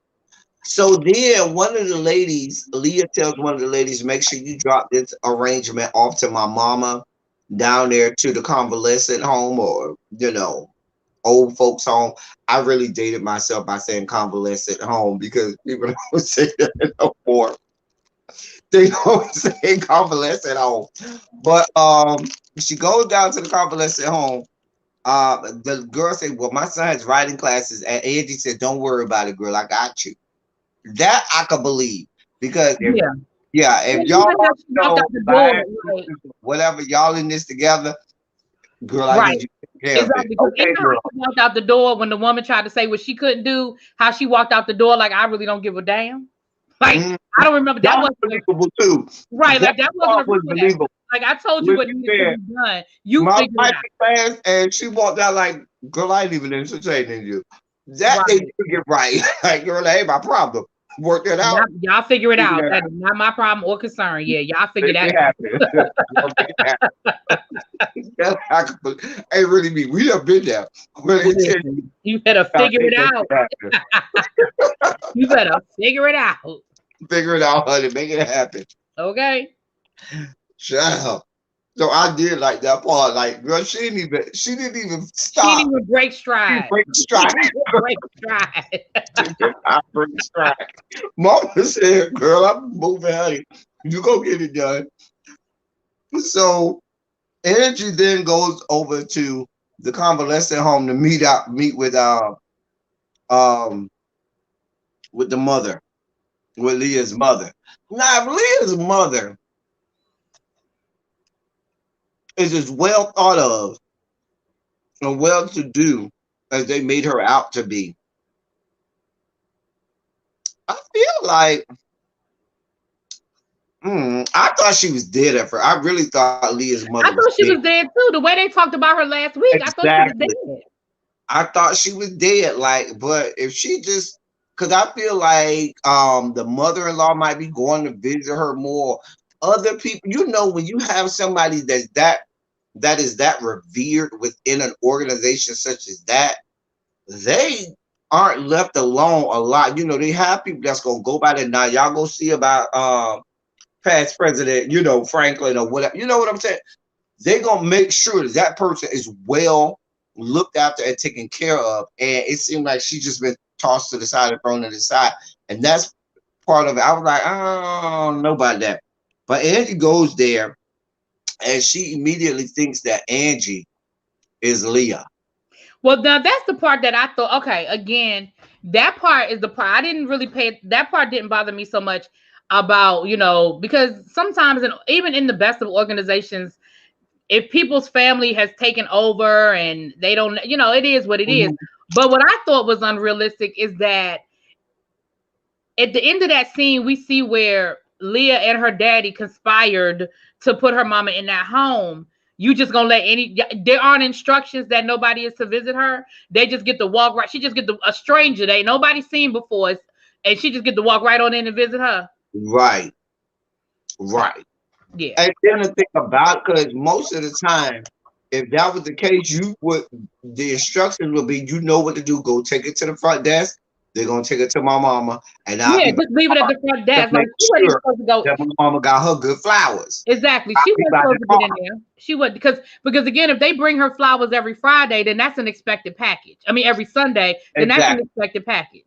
So then one of the ladies, Leah tells one of the ladies, make sure you drop this arrangement off to my mama down there to the convalescent home, or, you know, old folks home. I really dated myself by saying convalescent home, because people don't say that no more. They don't say convalescent home. But she goes down to the convalescent home. The girl said, well, my son has writing classes, and Angie said, don't worry about it, girl, I got you. That I could believe, because if y'all know, whatever, y'all in this together, girl, I need you to take care of it. Because okay, girl. She walked out the door when the woman tried to say what she couldn't do, how she walked out the door like, I really don't give a damn. Like, I don't remember. That wasn't believable too. Right, like that wasn't believable. Like, I told you what needed to be done. You figured it out. And she walked out like, girl, I ain't even entertaining you. That they did get right. Like, girl, that ain't my problem. Work that out. Y'all figure it out. That is not my problem or concern. Yeah, y'all figure that out. Hey, really, me. We have been there. You better figure it out. You better figure it out. Figure it out, honey. Make it happen. Okay. Child. So I did like that part. Like, girl, she didn't even stop. She didn't even break stride. Break stride. Break stride. I break stride. Mama said, girl, I'm moving, honey. You go get it done. So Angie then goes over to the convalescent home to meet with the mother, with Leah's mother. Now, if Leah's mother is as well thought of and well to do as they made her out to be, I feel like I thought she was dead at first. I really thought Leah's mother I thought she was dead too. The way they talked about her last week, exactly. I thought she was dead. I thought she was dead. Like, but if she just, because I feel like the mother-in-law might be going to visit her more. Other people, you know, when you have somebody that is that revered within an organization such as that, they aren't left alone a lot. You know, they have people that's gonna go by there. Now y'all go see about past president, you know, Franklin or whatever. You know what I'm saying? They're gonna make sure that person is well looked after and taken care of. And it seemed like she just been tossed to the side and thrown to the side. And that's part of it. I was like, I don't know about that. But Angie goes there and she immediately thinks that Angie is Leah. Well, now that's the part that I thought, okay, again, that part is the part I didn't really that part didn't bother me so much about, you know, because sometimes, even in the best of organizations, if people's family has taken over and they don't, you know, it is what it is. But what I thought was unrealistic is that at the end of that scene, we see where Leah and her daddy conspired to put her mama in that home. You just gonna let there aren't instructions that nobody is to visit her. They just get to walk right. She just get a stranger that nobody's seen before, and she just get to walk right on in and visit her. Right. Yeah. And then the thing about, because most of the time, if that was the case, the instructions would be, you know what to do. Go take it to the front desk. They're gonna take it to my mama, and just leave it at the front desk. Like, she wasn't supposed to go. That my mama got her good flowers. Exactly, she wasn't supposed to get in there. She would because again, if they bring her flowers every Friday, then that's an expected package. I mean, every Sunday, then that's an expected package.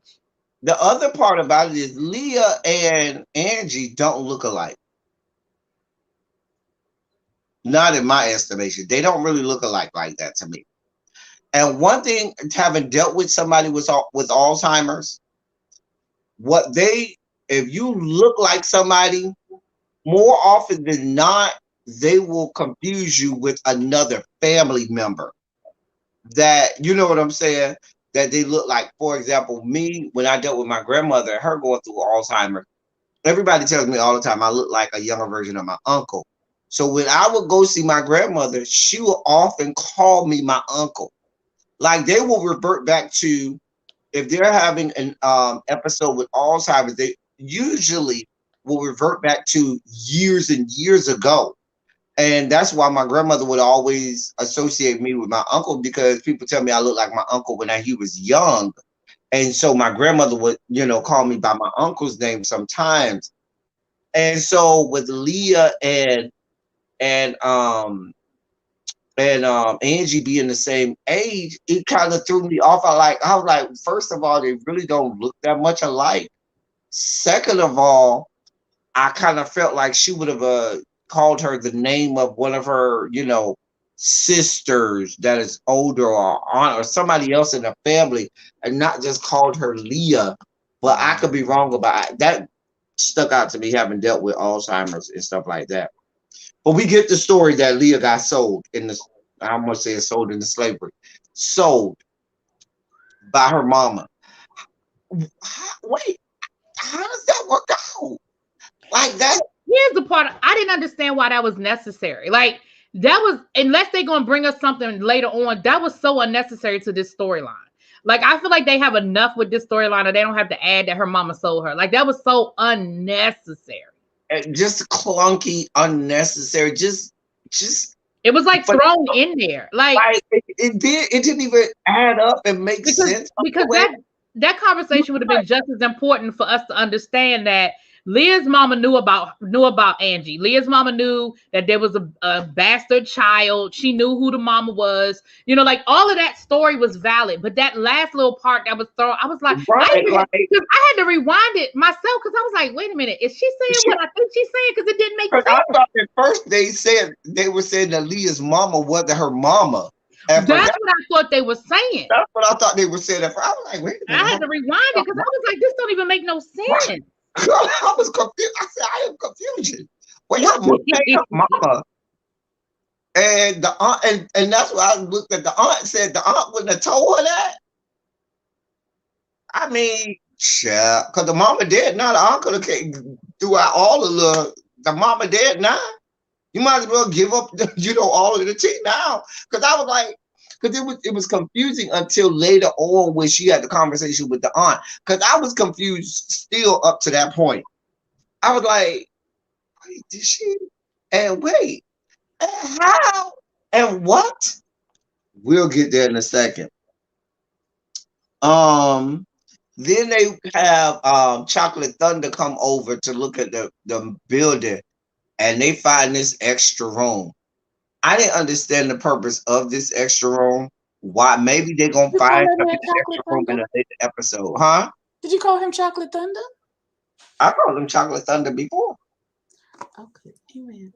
The other part about it is Leah and Angie don't look alike. Not in my estimation. They don't really look alike like that to me. And one thing, having dealt with somebody with Alzheimer's, if you look like somebody, more often than not, they will confuse you with another family member that, you know what I'm saying, that they look like. For example, me, when I dealt with my grandmother, her going through Alzheimer's, everybody tells me all the time I look like a younger version of my uncle. So when I would go see my grandmother, she would often call me my uncle. Like, they will revert back to, if they're having an episode with Alzheimer's, they usually will revert back to years and years ago. And that's why my grandmother would always associate me with my uncle, because people tell me I look like my uncle when he was young. And so my grandmother would, you know, call me by my uncle's name sometimes. And so with Leah and Angie being the same age, it kind of threw me off. I was like, first of all, they really don't look that much alike. Second of all, I kind of felt like she would have called her the name of one of her, you know, sisters that is older, or aunt, or somebody else in the family, and not just called her Leah. But I could be wrong about it. That. Stuck out to me, having dealt with Alzheimer's and stuff like that. But we get the story that Leah got sold I must say sold into slavery. Sold by her mama. Wait, how does that work out? Like that? Here's the part. I didn't understand why that was necessary. Like, that was, unless they're going to bring us something later on, that was so unnecessary to this storyline. Like, I feel like they have enough with this storyline that they don't have to add that her mama sold her. Like, that was so unnecessary. Just clunky, unnecessary. Just. It was like thrown in there. Like it didn't even add up and make sense. Because that conversation would have been just as important for us to understand that Leah's mama knew about Angie. Leah's mama knew that there was a bastard child. She knew who the mama was. You know, like all of that story was valid. But that last little part that was thrown, I was like, I had to rewind it myself because I was like, wait a minute, is she saying what I think she's saying? Because it didn't make sense. I thought at first they were saying that Leah's mama wasn't her mama. That's what I thought they were saying. That's what I thought they were saying. I was like, wait a minute. I had to rewind it because I was like, this don't even make no sense. I was confused. I said, I am confusion. Well, your mama. And the aunt, and that's why I looked at the aunt, said the aunt wouldn't have told her that. I mean, yeah, because the mama dead now. The aunt could have came throughout all of the mama dead now. You might as well give up, all of the tea now. Because I was like, because it was confusing until later on when she had the conversation with the aunt. Because I was confused still up to that point. I was like, wait, did she? And wait, and how? And what? We'll get there in a second. Then they have Chocolate Thunder come over to look at the building, and they find this extra room. I didn't understand the purpose of this extra room. Why? Maybe they're gonna find this extra room in a later episode, huh? Did you call him Chocolate Thunder? I called him Chocolate Thunder before. Okay, amen.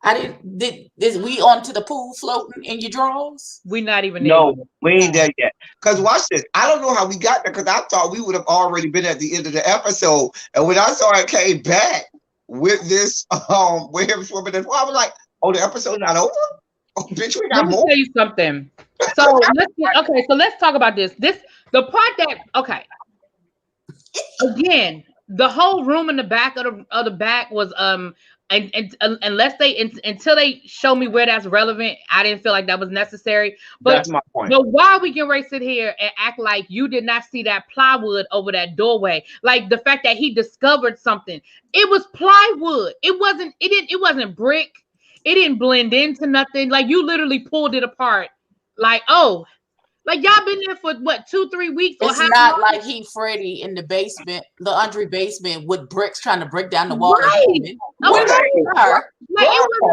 I didn't. Did we on to the pool floating in your drawers? We not even. No, we ain't there yet. Cause watch this. I don't know how we got there. Cause I thought we would have already been at the end of the episode. And when I saw it came back with this, with him swimming in, I was like, oh, the episode's not over. Oh, bitch, we got Let me more. tell you something. So let's talk about this. The part that again, the whole room in the back of the back was and until they show me where that's relevant, I didn't feel like that was necessary. But that's my point. But why we can sit here and act like you did not see that plywood over that doorway? Like the fact that he discovered something. It was plywood. It wasn't brick. It didn't blend into nothing. Like you literally pulled it apart. Like, oh, like y'all been there for what, 2-3 weeks? It's not like he Freddy in the basement, the Andre basement with bricks trying to break down the wall. Right. It wasn't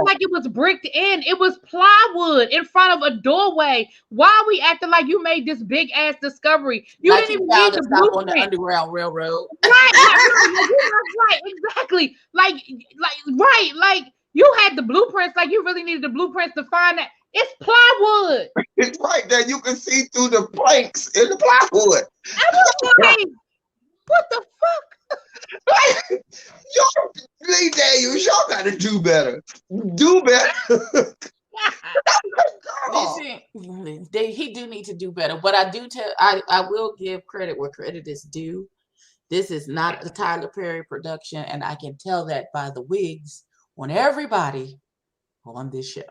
like it was bricked in. It was plywood in front of a doorway. Why are we acting like you made this big ass discovery? You like didn't even need the blueprint on the Underground Railroad. Right, exactly. Like you had the blueprints. Like you really needed the blueprints to find that. It's plywood. It's right there. You can see through the planks in the plywood. I was like, what the fuck? Y'all, Lee Daniels, y'all got to do better. Do better. He do need to do better. But I will give credit where credit is due. This is not a Tyler Perry production, and I can tell that by the wigs on everybody on this show.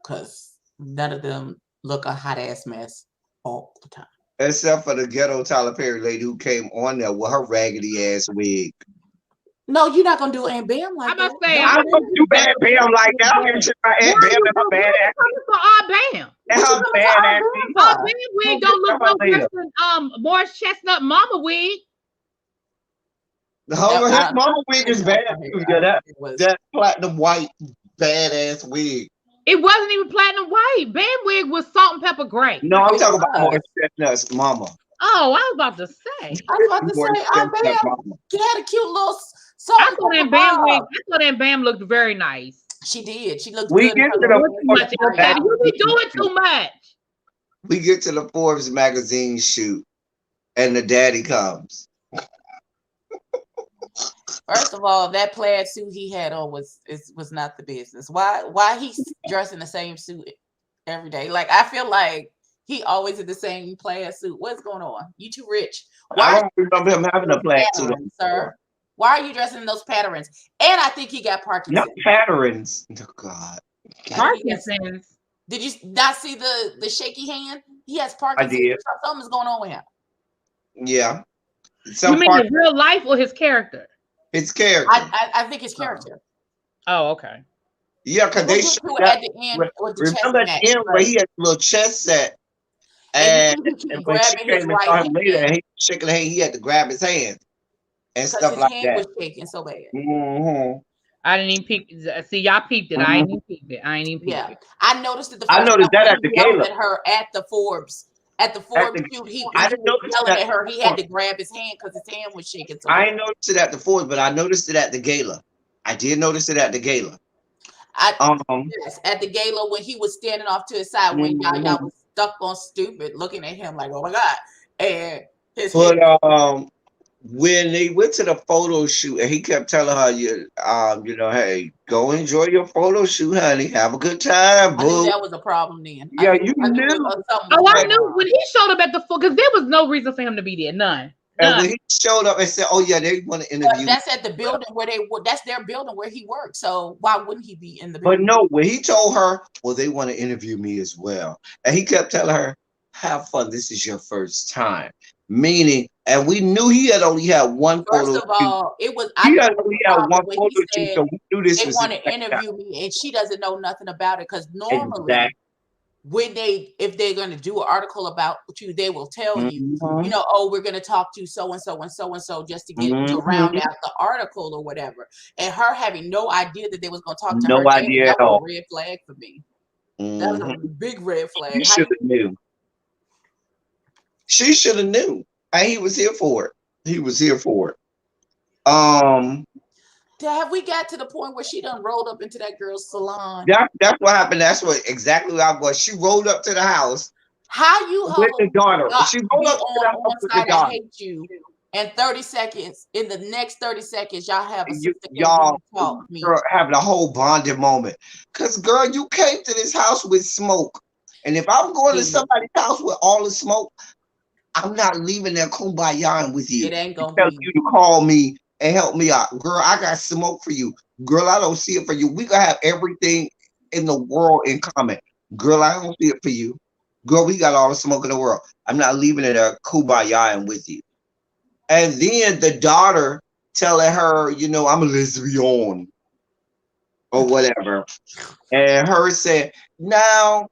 Because none of them look a hot ass mess all the time. Except for the ghetto Tyler Perry lady who came on there with her raggedy ass wig. No, you're not gonna do Aunt Bam like that. I'm gonna do Aunt Bam like that. I'm gonna shit my Aunt Bam and her bad ass. Bam. And her bad ass. Bam wig don't look no worse than Morris Chestnut mama wig. His mama wig is bad. That platinum white badass wig. It wasn't even platinum white. Bam wig was salt and pepper gray. No, I'm talking about Morris Chestnut's mama. Oh, I was about to say. Aunt Bam, she had a cute little salt. I thought that Bam looked very nice. She did. She looked good. You be doing too much. We get to the Forbes magazine shoot, and the daddy comes. First of all, that plaid suit he had on was not the business. Why he's dressed in the same suit every day? Like I feel like he always in the same plaid suit. What's going on? You too rich. I don't remember him having a plaid suit, sir. Why are you dressing in those patterns? And I think he got Parkinson's. Not patterns. Oh God. Parkinson's. Did you not see the shaky hand? He has Parkinson's. I did. Something's going on with him. Yeah. You mean his real life or his character? His character. I think his character. Oh, okay. Yeah, because they at the end. Remember at the end where he had a little chest set, and when she came and saw him later, and he shaking her hand, he had to grab his hand, and stuff his like hand that. was shaking so bad. I didn't even peep. See, y'all peeped it. I ain't even peeped it. I ain't even peeped it. I noticed it the I first noticed time that when at the he yelled gala. at her at the Forbes. At the Forbes shoot, when he was yelling at her, he had to grab his hand because his hand was shaking so bad. I ain't noticed it at the Forbes, but I noticed it at the gala. I did notice it at the gala. Yes, at the gala when he was standing off to his side when y'all was stuck on stupid looking at him like, oh my God. And his head. When they went to the photo shoot and he kept telling her, you know, hey, go enjoy your photo shoot, honey. Have a good time, boo. I knew that was a problem then. Yeah, you knew. I knew when he showed up at the because there was no reason for him to be there. None. And when he showed up and said, "Oh yeah, they want to interview," that's at the building where that's their building where he worked. So why wouldn't he be in the building? building? But no, when he told her, "Well, they want to interview me as well," and he kept telling her, "Have fun. This is your first time." Meaning, and we knew he had only had one photo. First of all, it was he had only had one photo shoot, so we knew this they was. Want to interview me, and she doesn't know nothing about it because normally. When if they're going to do an article about you, they will tell you, you know, oh, we're going to talk to so and so and so and so just to get to round out the article or whatever. And her having no idea that they was going to talk to her, that was a red flag for me. That was a big red flag. She should have knew. She should have knew, and he was here for it. He was here for it. Have we got to the point where she done rolled up into that girl's salon? That's what happened. That's what exactly what I was. She rolled up to the house. How you with the daughter? She rolled up to the house with the daughter. I hate you. And 30 seconds, in the next 30 seconds, y'all have a y'all having a whole bonding moment. Cause girl, you came to this house with smoke. And if I'm going to somebody's house with all the smoke, I'm not leaving there kumbaya with you. It ain't gonna be you to call me and help me out. Girl, I got smoke for you. Girl, I don't see it for you. We gonna have everything in the world in common. Girl, I don't see it for you. Girl, we got all the smoke in the world. I'm not leaving it a kumbaya with you. And then the daughter telling her, you know, I'm a lesbian or whatever. And her said, now,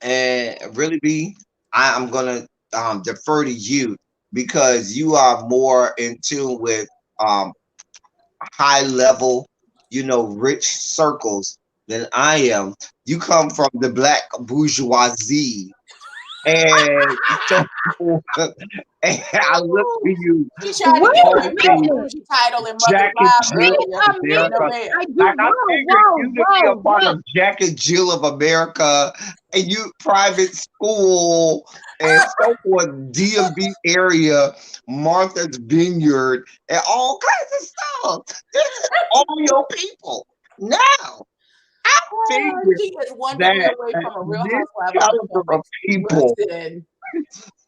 and really be, I'm gonna defer to you because you are more in tune with high level, you know, rich circles than I am. You come from the black bourgeoisie. And so and I look for you. She tried to get away from the title in Mother you to be a part of Jack and Jill of America, and you private school and so forth, DMV area, Martha's Vineyard, and all kinds of stuff. This is all your people. Now, I figured she is one degree away from a real housewife of people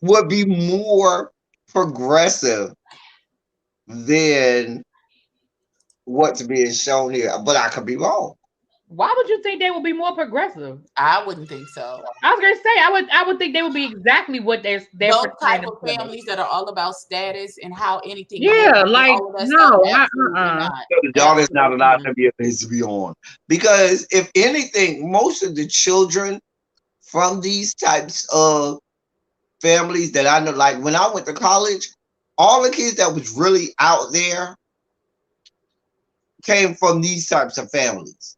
would be more progressive than what's being shown here. But I could be wrong. Why would you think they would be more progressive? I wouldn't think so. I was gonna say I would think they would be exactly what they're those type of families that are all about status and how anything. Like no, the daughter's not allowed to be a lesbian because if anything, most of the children from these types of families that I know, like when I went to college, all the kids that was really out there came from these types of families.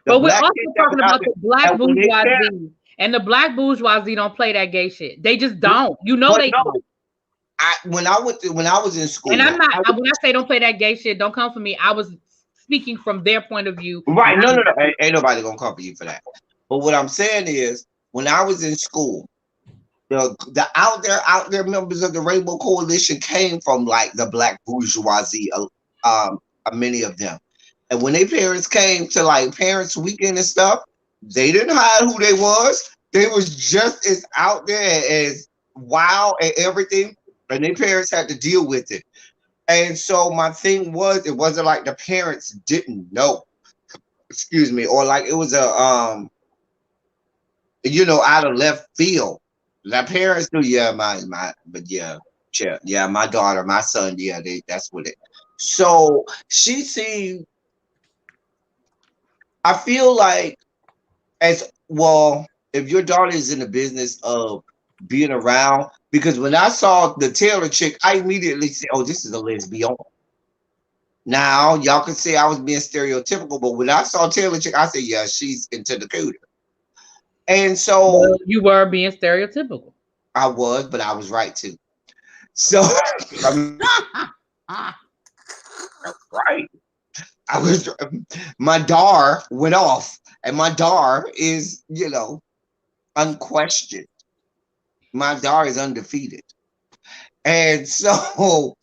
But we're also talking about the black bourgeoisie, and the black bourgeoisie don't play that gay shit. They just don't. You know they don't. When I was in school, and I'm not. When I say don't play that gay shit, don't come for me. I was speaking from their point of view. Right? No. Ain't nobody gonna come for you for that. But what I'm saying is, when I was in school, the out there members of the Rainbow Coalition came from like the black bourgeoisie. Many of them. And when their parents came to like Parents Weekend and stuff, they didn't hide who they was. They was just as out there as wild and everything. And their parents had to deal with it. And so my thing was, it wasn't like the parents didn't know. Excuse me, or like it was a you know, out of left field. The parents knew, my daughter, my son, that's what it. So she seemed, I feel like, as well, if your daughter is in the business of being around, Because when I saw the Taylor chick, I immediately said, "Oh, this is a lesbian." Now y'all can say I was being stereotypical, but when I saw Taylor chick, I said, "Yeah, she's into the cooter." And so well, you were being stereotypical. I was, but I was right too. So I'm right. I was. My dar went off, and my dar is, unquestioned. My dar is undefeated. And so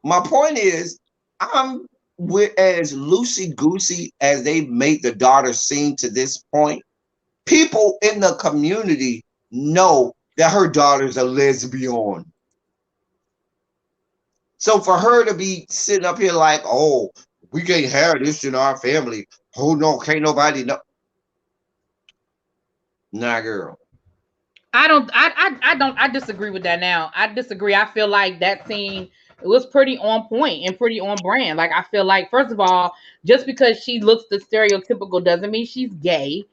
my point is, I'm with as loosey goosey as they made the daughter seem to this point. People in the community know that her daughter's a lesbian. So for her to be sitting up here like, "Oh, we can't have this in our family. Oh no, can't nobody know." Nah, girl. I disagree with that now. I disagree. I feel like that scene, it was pretty on point and pretty on brand. Like, I feel like, first of all, just because she looks the stereotypical doesn't mean she's gay.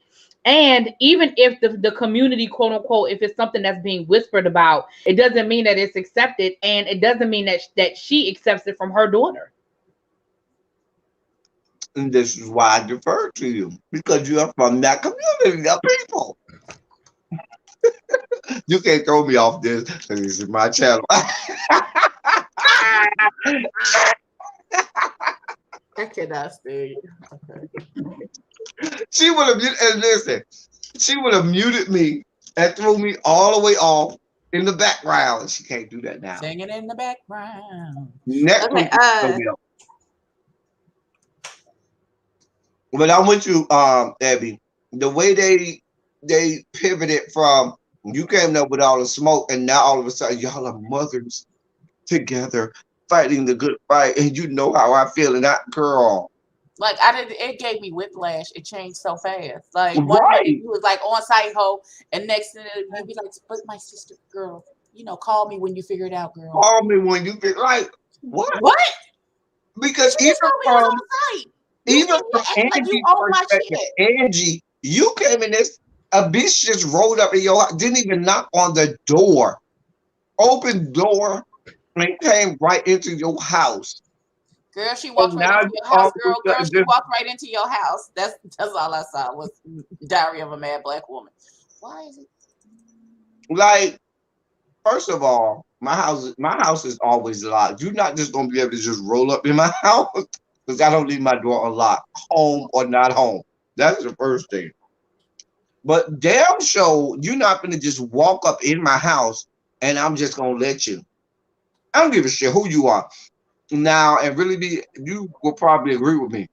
And even if the community, quote unquote, if it's something that's being whispered about, it doesn't mean that it's accepted, and it doesn't mean that she accepts it from her daughter. And this is why I defer to you, because you are from that community of people. You can't throw me off this. This is my channel. I cannot stay. She would have, and listen, she would have muted me and threw me all the way off in the background. She can't do that now. Singing in the background. Next Okay, week, but I'm with you, Abby. The way they pivoted from you came up with all the smoke, and now all of a sudden y'all are mothers together fighting the good fight, and you know how I feel, and that girl. Like, it gave me whiplash. It changed so fast. Like, one Right. minute you was like on site ho, and next minute you'd be like, "But my sister, girl, call me when you figure it out, girl." Call me when you feel like what? What? Because You just told me you was on site. even from Like Angie's you own my perspective, shit. Angie, you came in this, a bitch just rolled up in your house, didn't even knock on the door, open door, and came right into your house. Girl, she walked right into your house, girl. She walked right into your house. That's all I saw was Diary of a Mad Black Woman. Why is it? Like, first of all, my house is always locked. You're not just gonna be able to just roll up in my house because I don't leave my door unlocked, home or not home. That's the first thing. But damn sure, you're not gonna just walk up in my house and I'm just gonna let you. I don't give a shit who you are. Now, and really you will probably agree with me.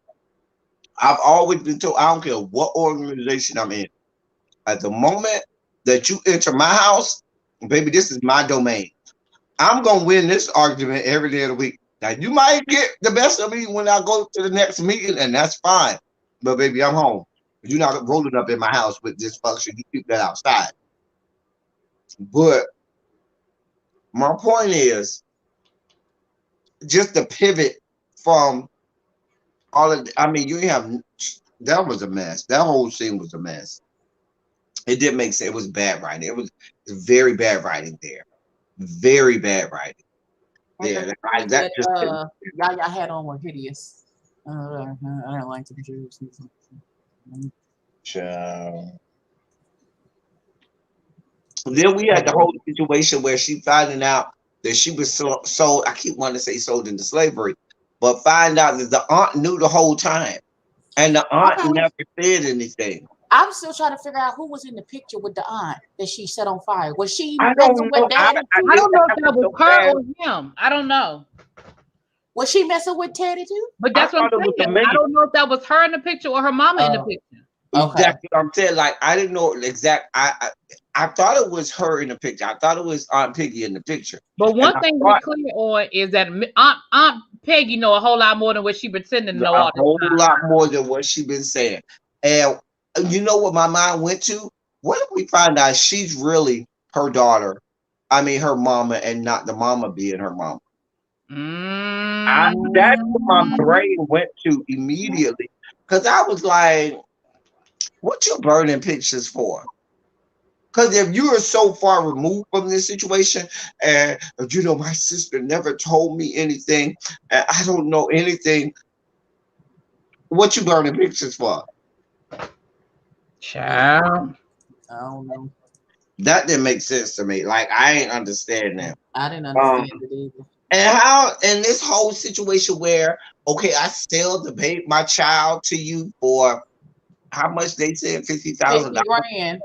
I've always been told, I don't care what organization I'm in. At the moment that you enter my house, baby, this is my domain. I'm gonna win this argument every day of the week. Now you might get the best of me when I go to the next meeting, and that's fine. But baby, I'm home. You're not rolling up in my house with dysfunction. You keep that outside. But my point is just to pivot from all of. I mean, you have that was a mess. That whole scene was a mess. It didn't make sense. It was bad writing. It was very bad writing there. Very bad writing. Yeah, that just y'all had on were hideous. I don't like the pictures. Then we had the whole situation where she finding out that she was sold. I keep wanting to say sold into slavery, but find out that the aunt knew the whole time, and the aunt never said anything. I'm still trying to figure out who was in the picture with the aunt that she set on fire. Was she? I don't know. With Daddy? I don't know if that was her or him. I don't know. Was she messing with Teddy too? But that's what I'm saying. I don't know if that was her in the picture or her mama in the picture. Okay. That's what I'm saying. Like, I didn't know exact. I thought it was her in the picture. I thought it was Aunt Peggy in the picture. But one thing we're clear on is that Aunt Peggy know a whole lot more than what she pretending to know. A whole lot more than what she been saying. And you know what my mind went to? What if we find out she's really her daughter? I mean, her mama, and not the mama being her mama. That's what my brain went to immediately, because I was like, what you burning pictures for? Because if you are so far removed from this situation, and you know, my sister never told me anything, and I don't know anything, what you burning pictures for? Child. I don't know. That didn't make sense to me. Like, I ain't understand that. I didn't understand it either. And how in this whole situation where, okay, I sell the baby, my child to you for how much they said, $50,000. 50 grand.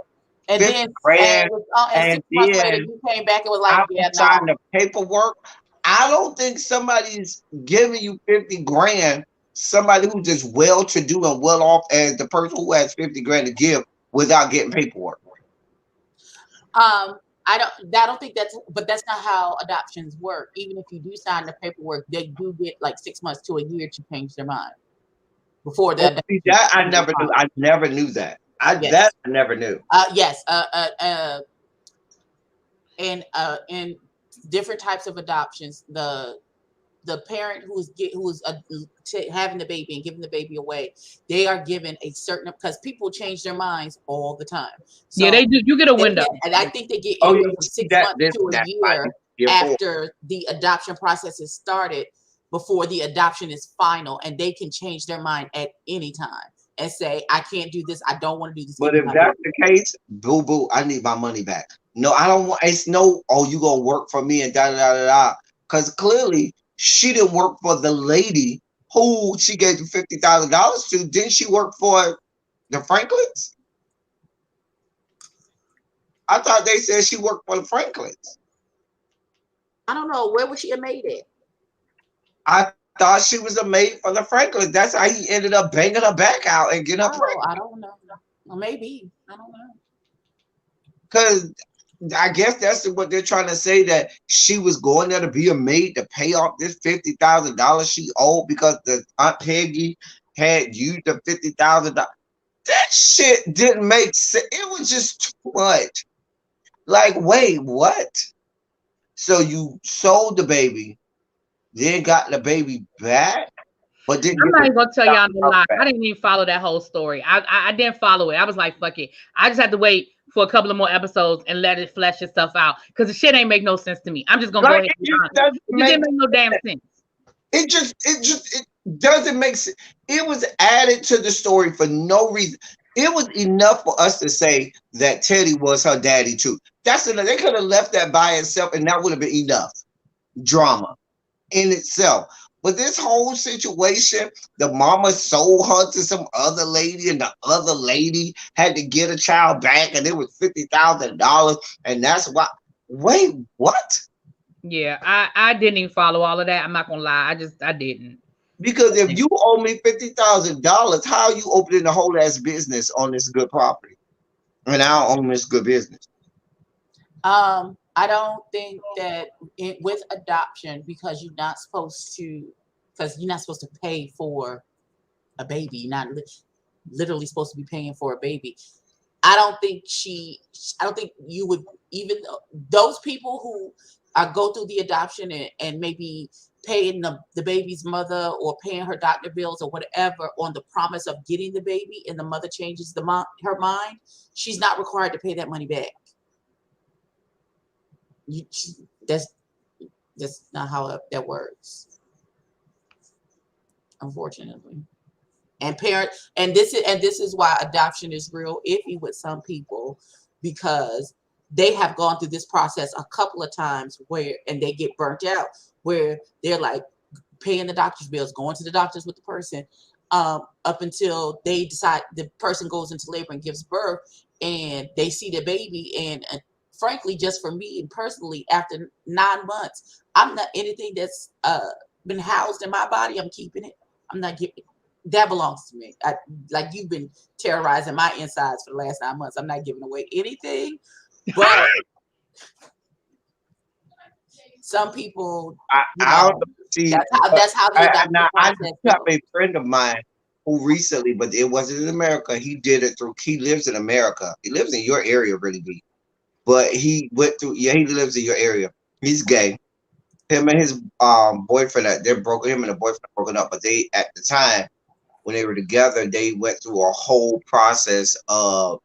And 50 then grand, and and 6 months later then you came back and was like, I yeah, no. signed the paperwork. I don't think somebody's giving you 50 grand, somebody who's just well to do and well off as the person who has 50 grand to give without getting paperwork. I don't think but that's not how adoptions work. Even if you do sign the paperwork, they do get like 6 months to a year to change their mind before that. I never knew. I never knew that. That I never knew. Yes. In different types of adoptions, the parent who's having the baby and giving the baby away, they are given a certain, because people change their minds all the time. So yeah, they do. You get a window, and I think they get anywhere from 6 months to a year after the adoption process is started, before the adoption is final, and they can change their mind at any time and say, I can't do this, I don't want to do this. But if that's the case, boo boo, I need my money back. No, I don't want. It's no. Oh, you gonna work for me and da da da da. Because clearly she didn't work for the lady who she gave $50,000 to. Didn't she work for the Franklins? I thought they said she worked for the Franklins. I don't know. Where would she have made it? I thought she was a maid for the Franklins. That's how he ended up banging her back out and getting her pregnant. I don't know. Well, maybe. I don't know. Because I guess that's what they're trying to say, that she was going there to be a maid to pay off this $50,000 she owed because the Aunt Peggy had used the $50,000. That shit didn't make sense. It was just too much. Like, wait, what? So you sold the baby, then got the baby back, but didn't. I'm not even gonna tell y'all no lie. I didn't even follow that whole story. I didn't follow it. I was like, fuck it. I just had to wait for a couple of more episodes and let it flesh itself out, because the shit ain't make no sense to me. I'm just gonna go ahead and be honest. It didn't make no damn sense. It doesn't make sense. It was added to the story for no reason. It was enough for us to say that Teddy was her daddy too. That's enough. They could have left that by itself, and that would have been enough drama in itself. But this whole situation, the mama sold her to some other lady, and the other lady had to get a child back, and it was $50,000, and that's why. Wait, what? Yeah, I didn't even follow all of that. I'm not gonna lie. I didn't. Because if you owe me $50,000, how are you opening a whole ass business on this good property? And I don't own this good business. I don't think that with adoption, because you're not supposed to pay for a baby. You're not literally supposed to be paying for a baby. I don't think you would, even those people who go through the adoption and maybe paying the baby's mother or paying her doctor bills or whatever on the promise of getting the baby, and the mother changes her mind, she's not required to pay that money back. That's not how that works, unfortunately. And this is why adoption is real iffy with some people, because they have gone through this process a couple of times and they get burnt out, where they're like paying the doctor's bills, going to the doctors with the person, up until they decide the person goes into labor and gives birth, and they see the baby. And frankly, just for me personally, after 9 months, I'm not, anything that's been housed in my body, I'm keeping it. I'm not giving it. That belongs to me. Like you've been terrorizing my insides for the last 9 months. I'm not giving away anything. But some people, that's how the adoption process I have a friend of mine who recently, but it wasn't in America. He did it through. He lives in America. He lives in your area, really deep. But he went through. Yeah, he lives in your area. He's gay. Him and his boyfriend, him and the boyfriend broken up. But they, at the time when they were together, they went through a whole process of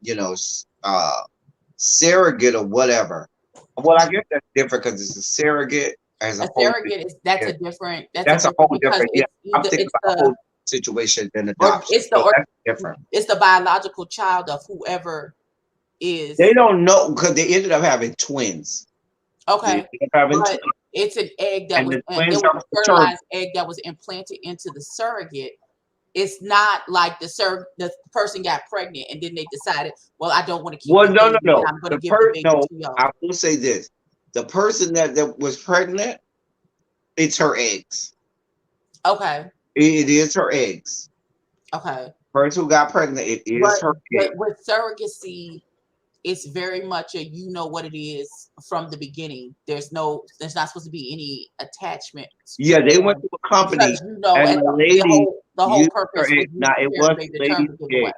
surrogate or whatever. Well, I guess that's different because it's a surrogate as A opposed to surrogate is that's a different whole because different. Yeah, it's I'm either thinking it's about a the whole situation than or adoption. it's the So or that's different. it's the biological child of whoever is. They don't know because they ended up having twins. They Okay, ended up having but twins, it's an egg that and was the it twins was are a fraternal. fertilized egg that was implanted into the surrogate. It's not like the person got pregnant and then they decided, well, I don't want to keep Well, the no, baby, no. and I'm going to The give the baby no. to y'all. I will say this: the person that was pregnant, it's her eggs. Okay. It is her eggs. Okay. Person who got pregnant, it is her eggs. With surrogacy, it's very much a you know what it is from the beginning. There's not supposed to be any attachment. Yeah, they went to a company, because you know, and the lady the whole used her purpose was eggs. Now it to was make the the term lady's to give away.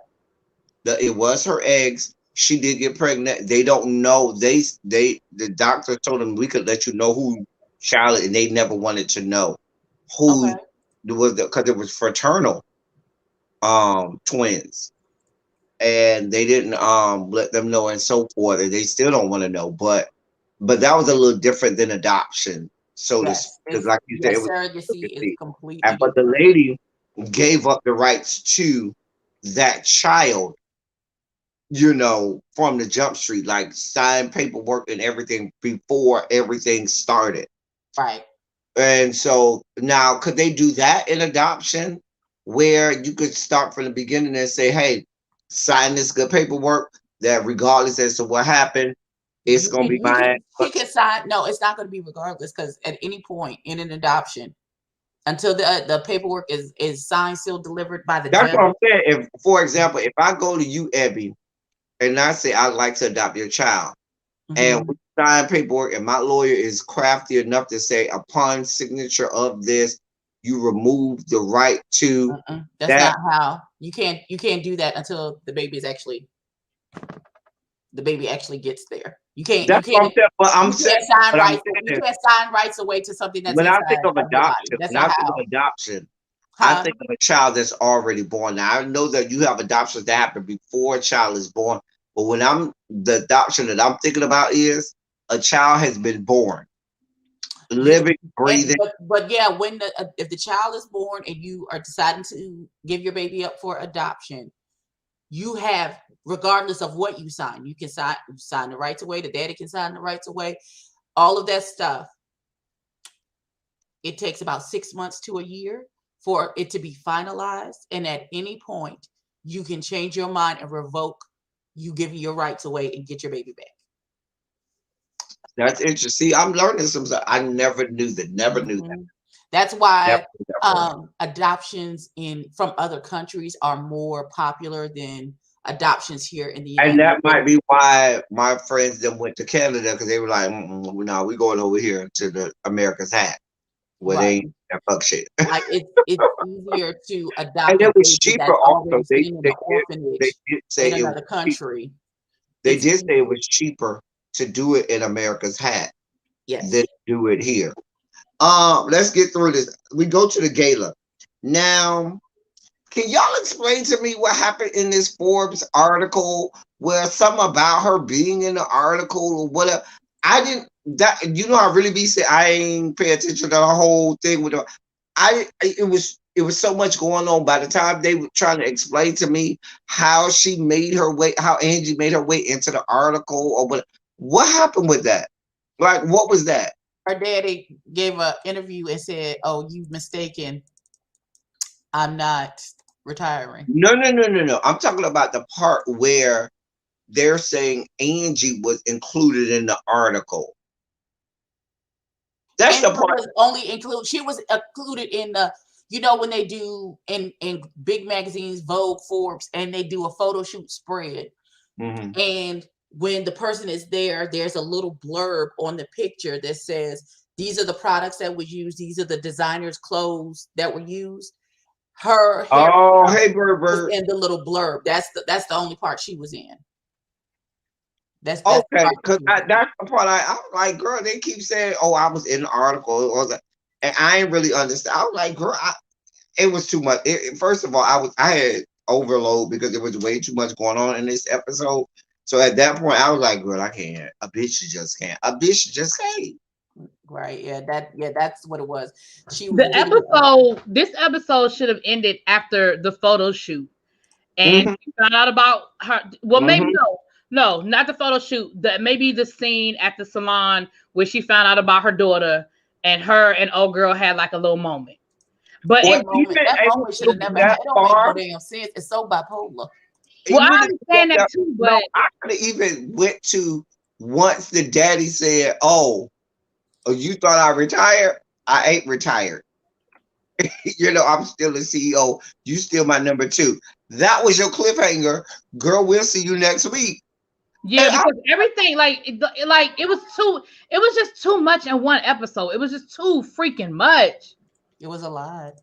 eggs. It was her eggs. She did get pregnant. They don't know. The doctor told them we could let you know who child, and they never wanted to know who was because it was fraternal twins, and they didn't let them know and so forth, and they still don't want to know. But that was a little different than adoption, so to speak, because like you said, it was surrogacy is completely but the lady gave up the rights to that child, you know, from the jump street, like signed paperwork and everything before everything started. Right. And so now, could they do that in adoption where you could start from the beginning and say, hey, sign this good paperwork that regardless as to what happened, it's going to be mine? She can sign. No, it's not going to be regardless because at any point in an adoption, until the paperwork is signed, sealed, delivered by the That's judge. what I'm saying. If, for example, if I go to you, Abby, and I say I'd like to adopt your child, and we sign paperwork, and my lawyer is crafty enough to say, upon signature of this, you remove the right to. That's not how you can't do that until the baby actually gets there. You can't. That's what I'm saying. But I'm saying, you can't sign rights away to something that's when I think of adoption. when I think of adoption, I think of a child that's already born. Now I know that you have adoptions that happen before a child is born, but when the adoption that I'm thinking about is a child has been born, living, breathing. But yeah, when if the child is born and you are deciding to give your baby up for adoption, you have, regardless of what you sign, you can sign the rights away. The daddy can sign the rights away. All of that stuff. It takes about 6 months to a year for it to be finalized, and at any point, you can change your mind and revoke you giving your rights away and get your baby back. That's interesting. See, I'm learning some stuff. I never knew that. Never knew that. That's why adoptions from other countries are more popular than adoptions here in the United States. And that might be why my friends then went to Canada, because they were like, no, we're going over here to the America's Hat, where they ain't that fuck shit. Like it's easier to adopt. And it was cheaper also. They did say in another country. They did say it was cheaper to do it in America's Hat than do it here. Let's get through this. We go to the gala. Now, can y'all explain to me what happened in this Forbes article where something about her being in the article or whatever? I didn't I really be saying I ain't pay attention to the whole thing with her. It was so much going on. By the time they were trying to explain to me how Angie made her way into the article or what happened with that? Like, what was that? Her daddy gave an interview and said, "Oh, you've mistaken. I'm not retiring." No. I'm talking about the part where they're saying Angie was included in the article. That's the part. She was included in the, when they do in big magazines, Vogue, Forbes, and they do a photo shoot spread. And when the person is there, there's a little blurb on the picture that says, these are the products that were used. These are the designer's clothes that were used. Her hair hey, Bird. In the little blurb. That's the only part she was in. That's okay, because that's the part I was like, girl, they keep saying, oh, I was in the article, and I ain't really understand. I was like, girl, it was too much. First of all, I had overload because there was way too much going on in this episode. So at that point, I was like, girl, I can't. A bitch just can't. A bitch just can't. Right. Yeah. That's what it was. She was This episode should have ended after the photo shoot, and she found out about her. Well, maybe no, not the photo shoot. Maybe the scene at the salon where she found out about her daughter, and her and old girl had like a little moment. But that moment should have never had. It don't make no damn sense. It's so bipolar. Well, I understand that too, but no, I could have even went to once the daddy said, "Oh, you thought I retired? I ain't retired. You know, I'm still the CEO. You still my number 2." That was your cliffhanger, girl. We'll see you next week. Yeah, because everything it was just too much in one episode. It was just too freaking much. It was a lot.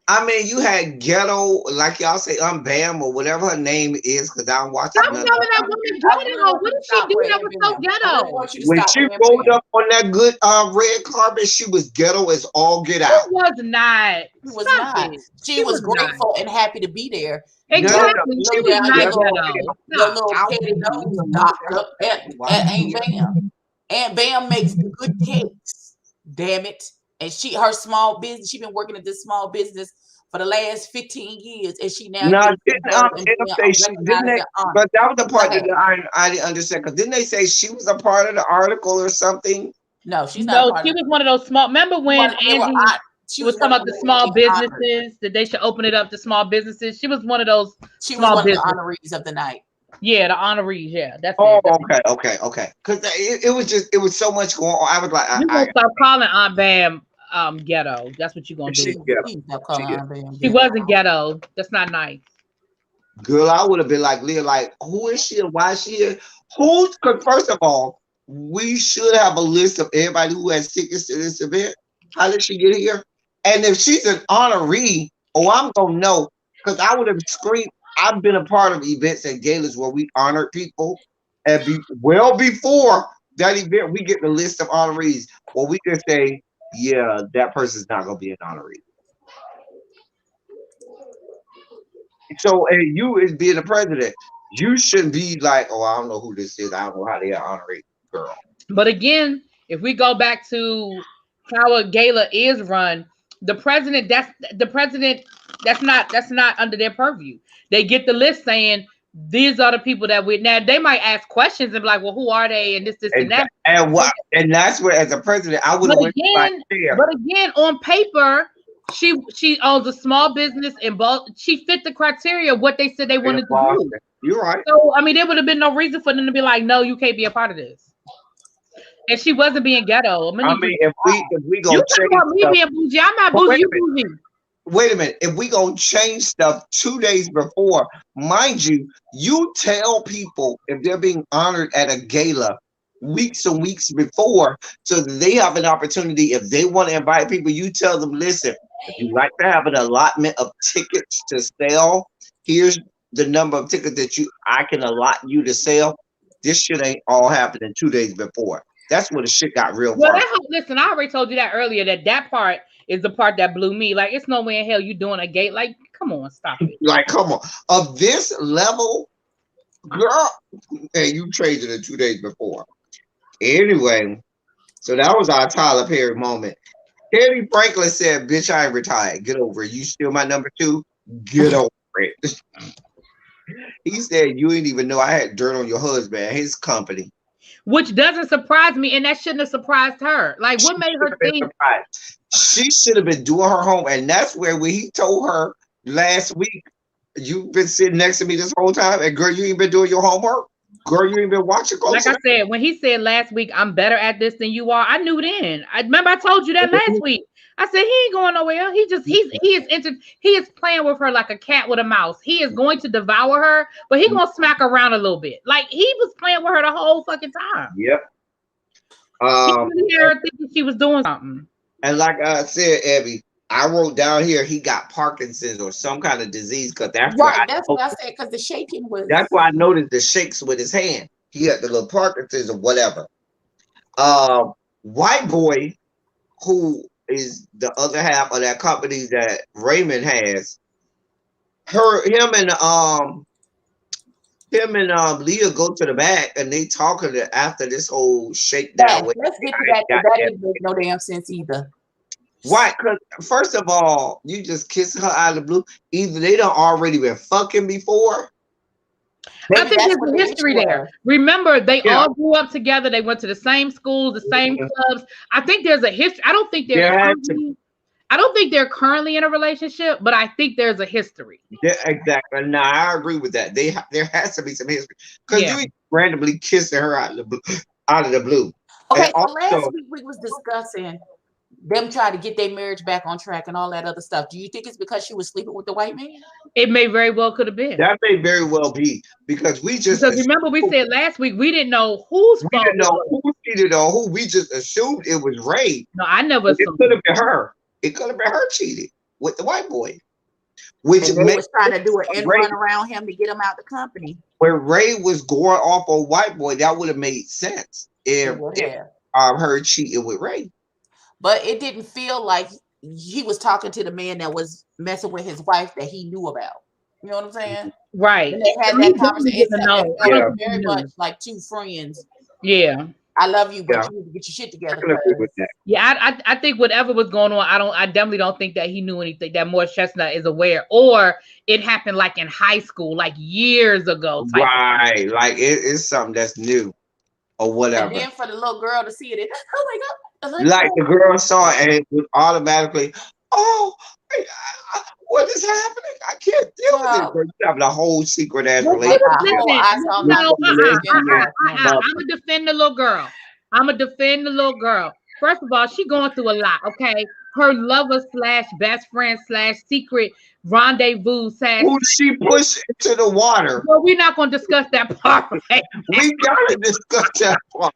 I mean, you had Ghetto, like y'all say, Bam or whatever her name is, because I don't watch it. Stop telling that woman Ghetto. What did she do that was so ghetto? When she rolled up on that good red carpet, she was ghetto as all get out. She was not. She was grateful and happy to be there. Exactly. She was not your little Katie nose doctor at Aunt Bam. Aunt Bam makes good cakes. Damn it. And her small business, she's been working at this small business for the last 15 years, and she now but that was the part that I didn't understand, because didn't they say she was a part of the article or something? No, she's not. No, she was one of those small. Remember when Angie was talking about the small businesses that they should open it up to small businesses? She was one of those. She was one of the honorees of the night. Yeah, the honorees. Yeah, that's. Okay. Because it was so much going on. I was like, you gonna stop calling Aunt Bam ghetto. That's what you're gonna do. She wasn't ghetto. That's not nice. Girl, I would have been like Leah, like, who is she and why is she here? Because first of all, we should have a list of everybody who has tickets to this event. How did she get here? And if she's an honoree, I'm gonna know, because I would have screamed. I've been a part of events and galas where we honored people, and well before that event, we get the list of honorees. Well, we can say, yeah, that person's not gonna be an honoree. So, and you as being the president, you shouldn't be like, oh, I don't know who this is. I don't know how they are honoree, girl. But again, if we go back to how a gala is run, the president, that's not under their purview. They get the list saying these are the people that now they might ask questions and be like, well, who are they? And this and that. And that's where, as a president, I would have went there. But again, on paper, she owns a small business in Baltimore. She fit the criteria of what they said they wanted to do. You're right. So I mean, there would have been no reason for them to be like, no, you can't be a part of this. And she wasn't being ghetto. I mean, if we go change me being bougie, I'm not bougie. You bougie. Wait a minute. If we gonna change stuff 2 days before, mind you, you tell people if they're being honored at a gala weeks and weeks before, so that they have an opportunity. If they want to invite people, you tell them, listen, if you like to have an allotment of tickets to sell, here's the number of tickets that I can allot you to sell. This shit ain't all happening 2 days before. That's when the shit got real. Well, listen, I already told you that earlier. That part is the part that blew me. Like, it's no way in hell you doing a gate. Like, come on, stop it. Like, come on, of this level, girl, and you traded it 2 days before. Anyway, so that was our Tyler Perry moment. Teddy Franklin said, "Bitch, I ain't retired. Get over it. You still my number 2. Get over it." He said, "You didn't even know I had dirt on your husband and his company." Which doesn't surprise me, and that shouldn't have surprised her. Like, what made her think? She should have been doing her home, and that's where when he told her last week, "You've been sitting next to me this whole time, and girl, you ain't been doing your homework. Girl, you ain't been watching." Like I said, when he said last week, "I'm better at this than you are," I knew then. I remember I told you that last week. I said he ain't going nowhere. He is playing with her like a cat with a mouse. He is going to devour her, but he gonna smack her around a little bit. Like, he was playing with her the whole fucking time. Yep. He really had her thinking she was doing something. And like I said, Abby, I wrote down here he got Parkinson's or some kind of disease, because that's right. That's what I said, because the shaking was. That's why I noticed the shakes with his hand. He had the little Parkinson's or whatever. White boy, who is the other half of that company that Raymond has, him and Tim and Leah go to the back and they talking after this whole shakedown. Let's get to that. That didn't make no damn sense either. Why? Because first of all, you just kiss her out of the blue. Either they done already been fucking before. I think there's a history there. Remember, they all grew up together. They went to the same schools, the same clubs. I think there's a history. I don't think they're currently in a relationship, but I think there's a history. Yeah, exactly. No, I agree with that. There has to be some history because you randomly kissing her out of the blue. Okay, so last week we was discussing them trying to get their marriage back on track and all that other stuff. Do you think it's because she was sleeping with the white man? It may very well could have been. That may very well be because remember we said last week we didn't know whose fault. We didn't know who cheated on who. We just assumed it was Ray. No, I never assumed. It could have been her. It could have been her cheating with the white boy. Which was trying to do an end run around him to get him out the company. Where Ray was going off on white boy, that would have made sense if her cheating with Ray. But it didn't feel like he was talking to the man that was messing with his wife that he knew about. You know what I'm saying? Right. And they had that conversation. Very much like two friends. Yeah. I love you, but you need to get your shit together. Yeah, I think whatever was going on, I definitely don't think that he knew anything, that Morris Chestnut is aware, or it happened like in high school, like years ago. Right, like it's something that's new or whatever. And then for the little girl to see it, oh my God. Like the girl saw it and it was automatically, what is happening? I can't deal with it. You have the whole secret ass relationship. I'm gonna defend the little girl. First of all, she going through a lot. Okay, her lover / best friend / secret rendezvous / who she pushed into the water. Well, we're not gonna discuss that part. Right? We gotta discuss that part.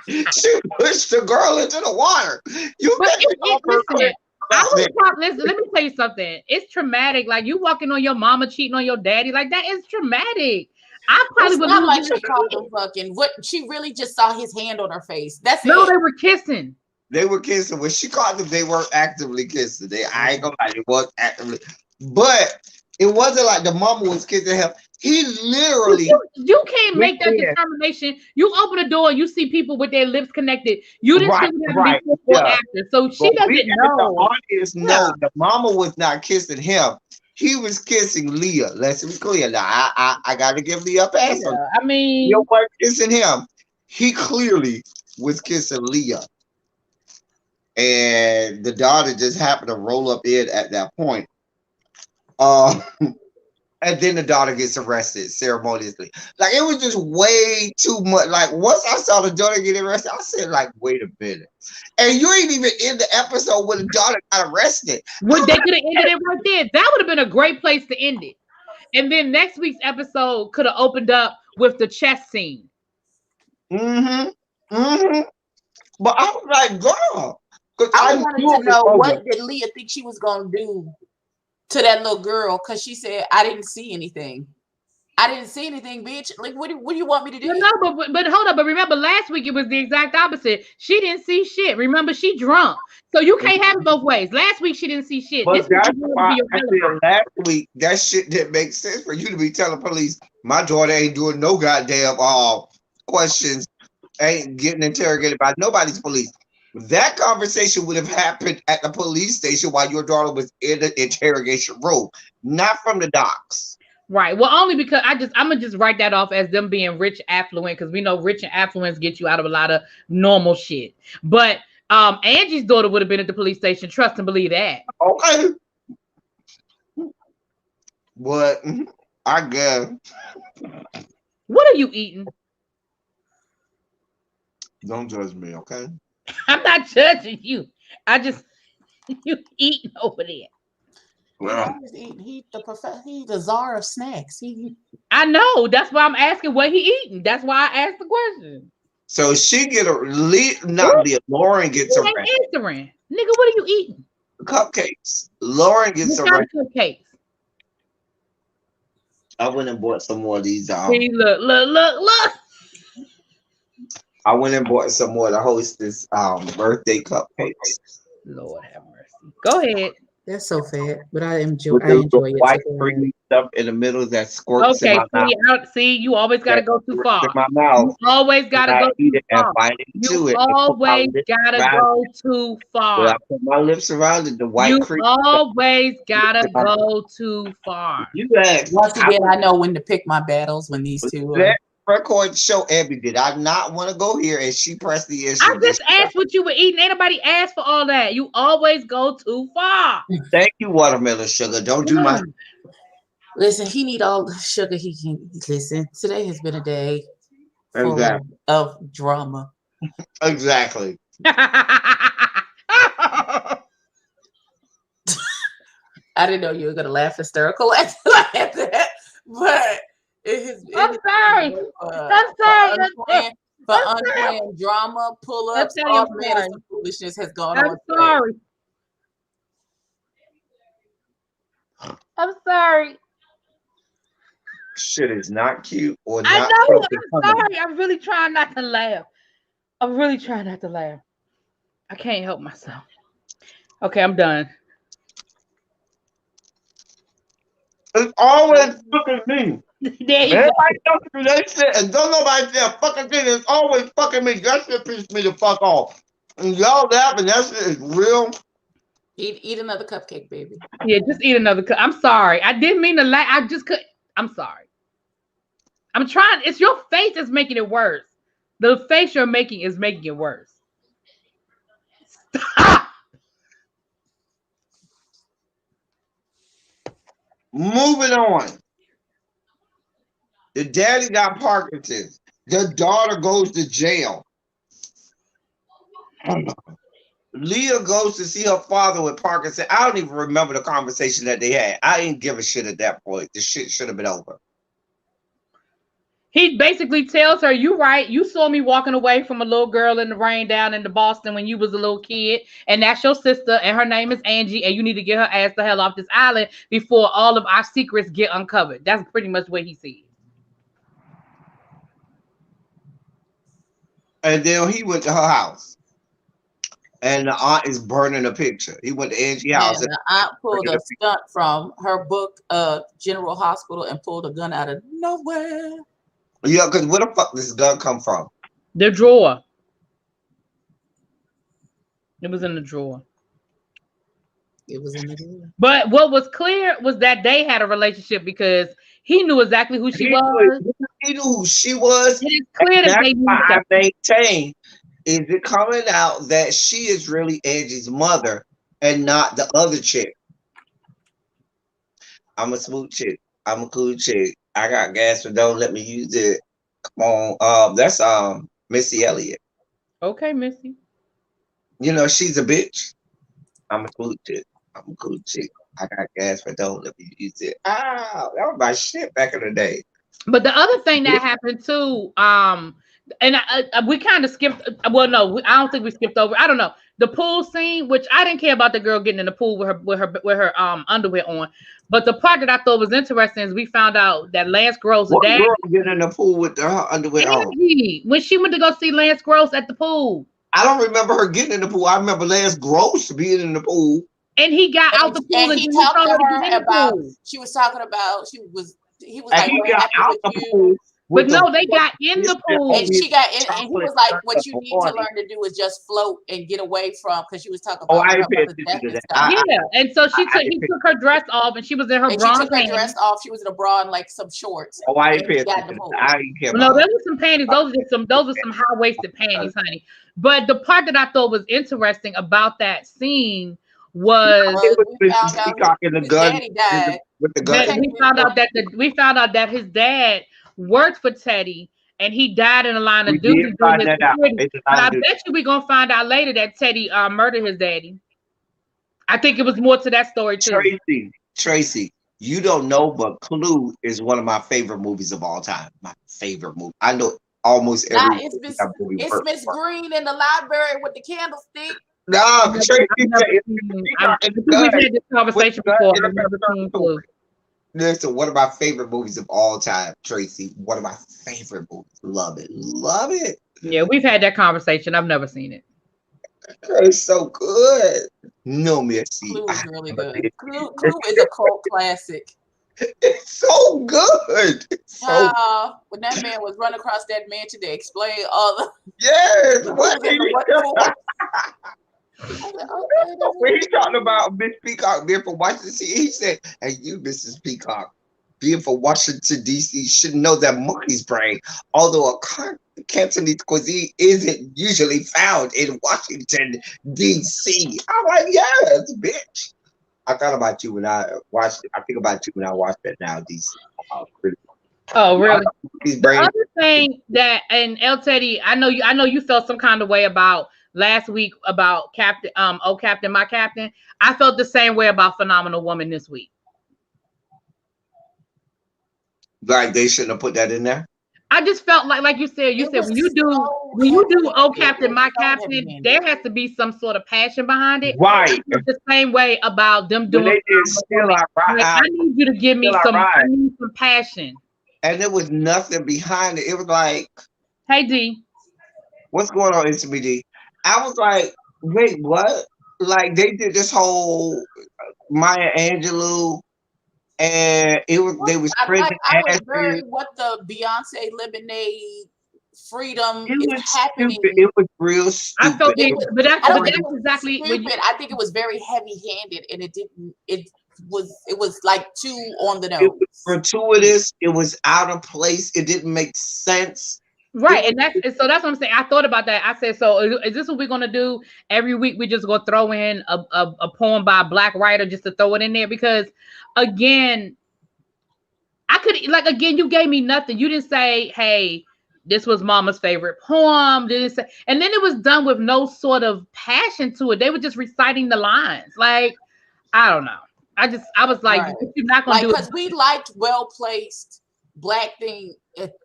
She pushed the girl into the water. Listen, let me tell you something. It's traumatic. Like you walking on your mama cheating on your daddy, like that is traumatic. I probably would not like she called him fucking. What she really just saw his hand on her face. That's no, they were kissing. They were kissing. When she caught them, they weren't actively kissing. I ain't gonna lie, they was actively, but it wasn't like the mama was kissing him. He literally. You can't make that determination. You open the door and you see people with their lips connected. You didn't see them before or after. So she doesn't know. The audience know the mama was not kissing him. He was kissing Leah. Let's be clear. Now, I gotta give Leah a pass. Yeah, I mean, you weren't kissing him. He clearly was kissing Leah. And the daughter just happened to roll up in at that point. And then the daughter gets arrested ceremoniously. Like, it was just way too much. Like, once I saw the daughter get arrested, I said, like, wait a minute. And you ain't even in the episode where the daughter got arrested. Well, they could have ended it right there. That would have been a great place to end it. And then next week's episode could have opened up with the chess scene. But I was like, girl. I wanted to know, what did Leah think she was going to do to that little girl? Because she said, I didn't see anything. I didn't see anything, bitch. Like, what do you want me to do? No, but hold up. But remember, last week it was the exact opposite. She didn't see shit. Remember, she drunk. So you can't have it both ways. Last week she didn't see shit. But that's why I said last week that shit didn't make sense for you to be telling police my daughter ain't doing no goddamn questions, ain't getting interrogated by nobody's police. That conversation would have happened at the police station while your daughter was in the interrogation room, not from the docks. Right. Well, only because I'm gonna just write that off as them being rich, affluent, because we know rich and affluence get you out of a lot of normal shit. But Angie's daughter would have been at the police station. Trust and believe that. Okay. But I guess. What are you eating? Don't judge me, okay? I'm not judging you. You eating over there. Well, he's the czar of snacks. I know. That's why I'm asking what he eating. That's why I asked the question. So she Lauren gets arrested. Answering. Nigga, what are you eating? Cupcakes. Lauren gets arrested. Cupcakes. I went and bought some more of these. See, look. I went and bought some more to hostess birthday cupcakes. Lord have mercy. Go ahead. They're so fat, but I enjoy it. White cream stuff in the middle that squirts in Okay, my mouth. see, you always got to go too far. In my mouth. You always got to go too far. And bite into You it always got to go too far. I put my lips around it, the white You cream. always got to go too far. You asked. Once again, I know when to pick my battles when these two are. Record show Abby, did I not want to go here? And she pressed the issue. I just asked what you were eating. Ain't nobody asked for all that. You always go too far. Thank you, watermelon sugar. Don't do my. Listen, he need all the sugar he can. Listen, today has been a day of drama. Exactly. I didn't know you were gonna laugh hysterical at that, but I'm sorry. For unplanned drama, pull-ups, all manner of foolishness has gone on. I'm sorry. I'm sorry. Shit is not cute or I not. know. I'm sorry. I'm really trying not to laugh. I can't help myself. Okay, I'm done. It's always fucking me. There you Everybody else do that shit and don't nobody say a fucking thing. It's always fucking me. That shit pisses me the fuck off. And y'all laughing, that shit is real. Eat another cupcake, baby. Yeah, just eat another cup. I'm sorry. I didn't mean to laugh. I just couldn't. I'm sorry. I'm trying. It's your face that's making it worse. The face you're making is making it worse. Stop. Moving on. The daddy got Parkinson's. The daughter goes to jail. Leah goes to see her father with Parkinson's. I don't even remember the conversation that they had. I didn't give a shit at that point. The shit should have been over. He basically tells her, "You right. You saw me walking away from a little girl in the rain down in Boston when you was a little kid, and that's your sister, and her name is Angie, and you need to get her ass the hell off this island before all of our secrets get uncovered." That's pretty much what he said. And then he went to her house. And the aunt is burning a picture. He went to Angie's house. And the aunt pulled a stunt from her book, General Hospital, and pulled a gun out of nowhere. Yeah, because where the fuck this gun come from? The drawer. It was in the drawer. It was in the drawer. But what was clear was that they had a relationship because he knew exactly who she was. He knew who she was. It is clear that they knew I maintain is it coming out that she is really Angie's mother and not the other chick. I'm a smooth chick. I'm a cool chick. I got gas, but don't let me use it. Come on. That's Missy Elliott. Okay, Missy. You know, she's a bitch. I'm a cool chick. I'm a cool chick. I got gas, but don't let me use it. Ah, that was my shit back in the day. But the other thing that happened too, and we kind of skipped. Well, no, I don't think we skipped over. I don't know the pool scene, which I didn't care about the girl getting in the pool with her underwear on. But the part that I thought was interesting is we found out that Lance Gross' dad girl getting in the pool with her underwear on. When she went to go see Lance Gross at the pool. I don't remember her getting in the pool. I remember Lance Gross being in the pool. And he got out the pool and he talked to her about. He was talking about. He was like, he got out the pool. But no, they got in the pool. And she got in, and he was like, what you need to learn to do is just float and get away from, because she was talking about her mother's death and stuff. Yeah, and so he took her dress off, and she was in her bra. She took her dress off. She was in a bra and like some shorts. Oh, I ain't paying attention. No, those were some panties. Those were some high-waisted panties, honey. But the part that I thought was interesting about that scene was we found out his daddy died. With the gun. We found out that his dad worked for Teddy, and he died in the line of duty. But I bet you we're gonna find out later that Teddy murdered his daddy. I think it was more to that story too. Tracy, you don't know, but Clue is one of my favorite movies of all time. My favorite movie. I know almost every. It's Miss Green in the library with the candlestick. No, Tracy. We've had this conversation before. I've never seen Clue. Listen, one of my favorite movies of all time, Tracy. One of my favorite movies. Love it. Love it. Yeah, we've had that conversation. I've never seen it. It's so good. No, Missy. Clue is really good. Clue is a cult classic. It's so good. It's so when that man was running across that mansion to explain all the yes. what for. When he talked about Miss Peacock being from Washington, he said, "Hey, you, Mrs. Peacock, being from Washington D.C., should know that monkey's brain, although a Cantonese cuisine isn't usually found in Washington D.C." I'm like, "Yes, bitch." I thought about you when I watched it. I think about you when I watched that now, DC. Oh, really? The other thing that, and El Teddy, I know you felt some kind of way about last week about Captain, oh Captain, my Captain. I felt the same way about Phenomenal Woman this week. Like they shouldn't have put that in there. I just felt like you said when you do oh Captain, my Captain, there has to be some sort of passion behind it. Right. The same way about them doing. I need you to give me some passion. And there was nothing behind it. It was like, hey D, what's going on, D? I was like, wait, what? Like they did this whole Maya Angelou, and they was I was very what the Beyonce Lemonade freedom is happening. Stupid. It was real stupid. I felt but that's exactly stupid. I think it was very heavy-handed, and it didn't. It was like too on the nose. It was gratuitous. It was out of place. It didn't make sense. Right, and that's what I'm saying. I thought about that. I said, so is this what we're gonna do every week? We just go throw in a poem by a Black writer just to throw it in there? Because again, you gave me nothing. You didn't say, hey, this was Mama's favorite poem. Didn't say, and then it was done with no sort of passion to it. They were just reciting the lines. Like, I don't know. I was like, right. You're not gonna do it because we liked well-placed Black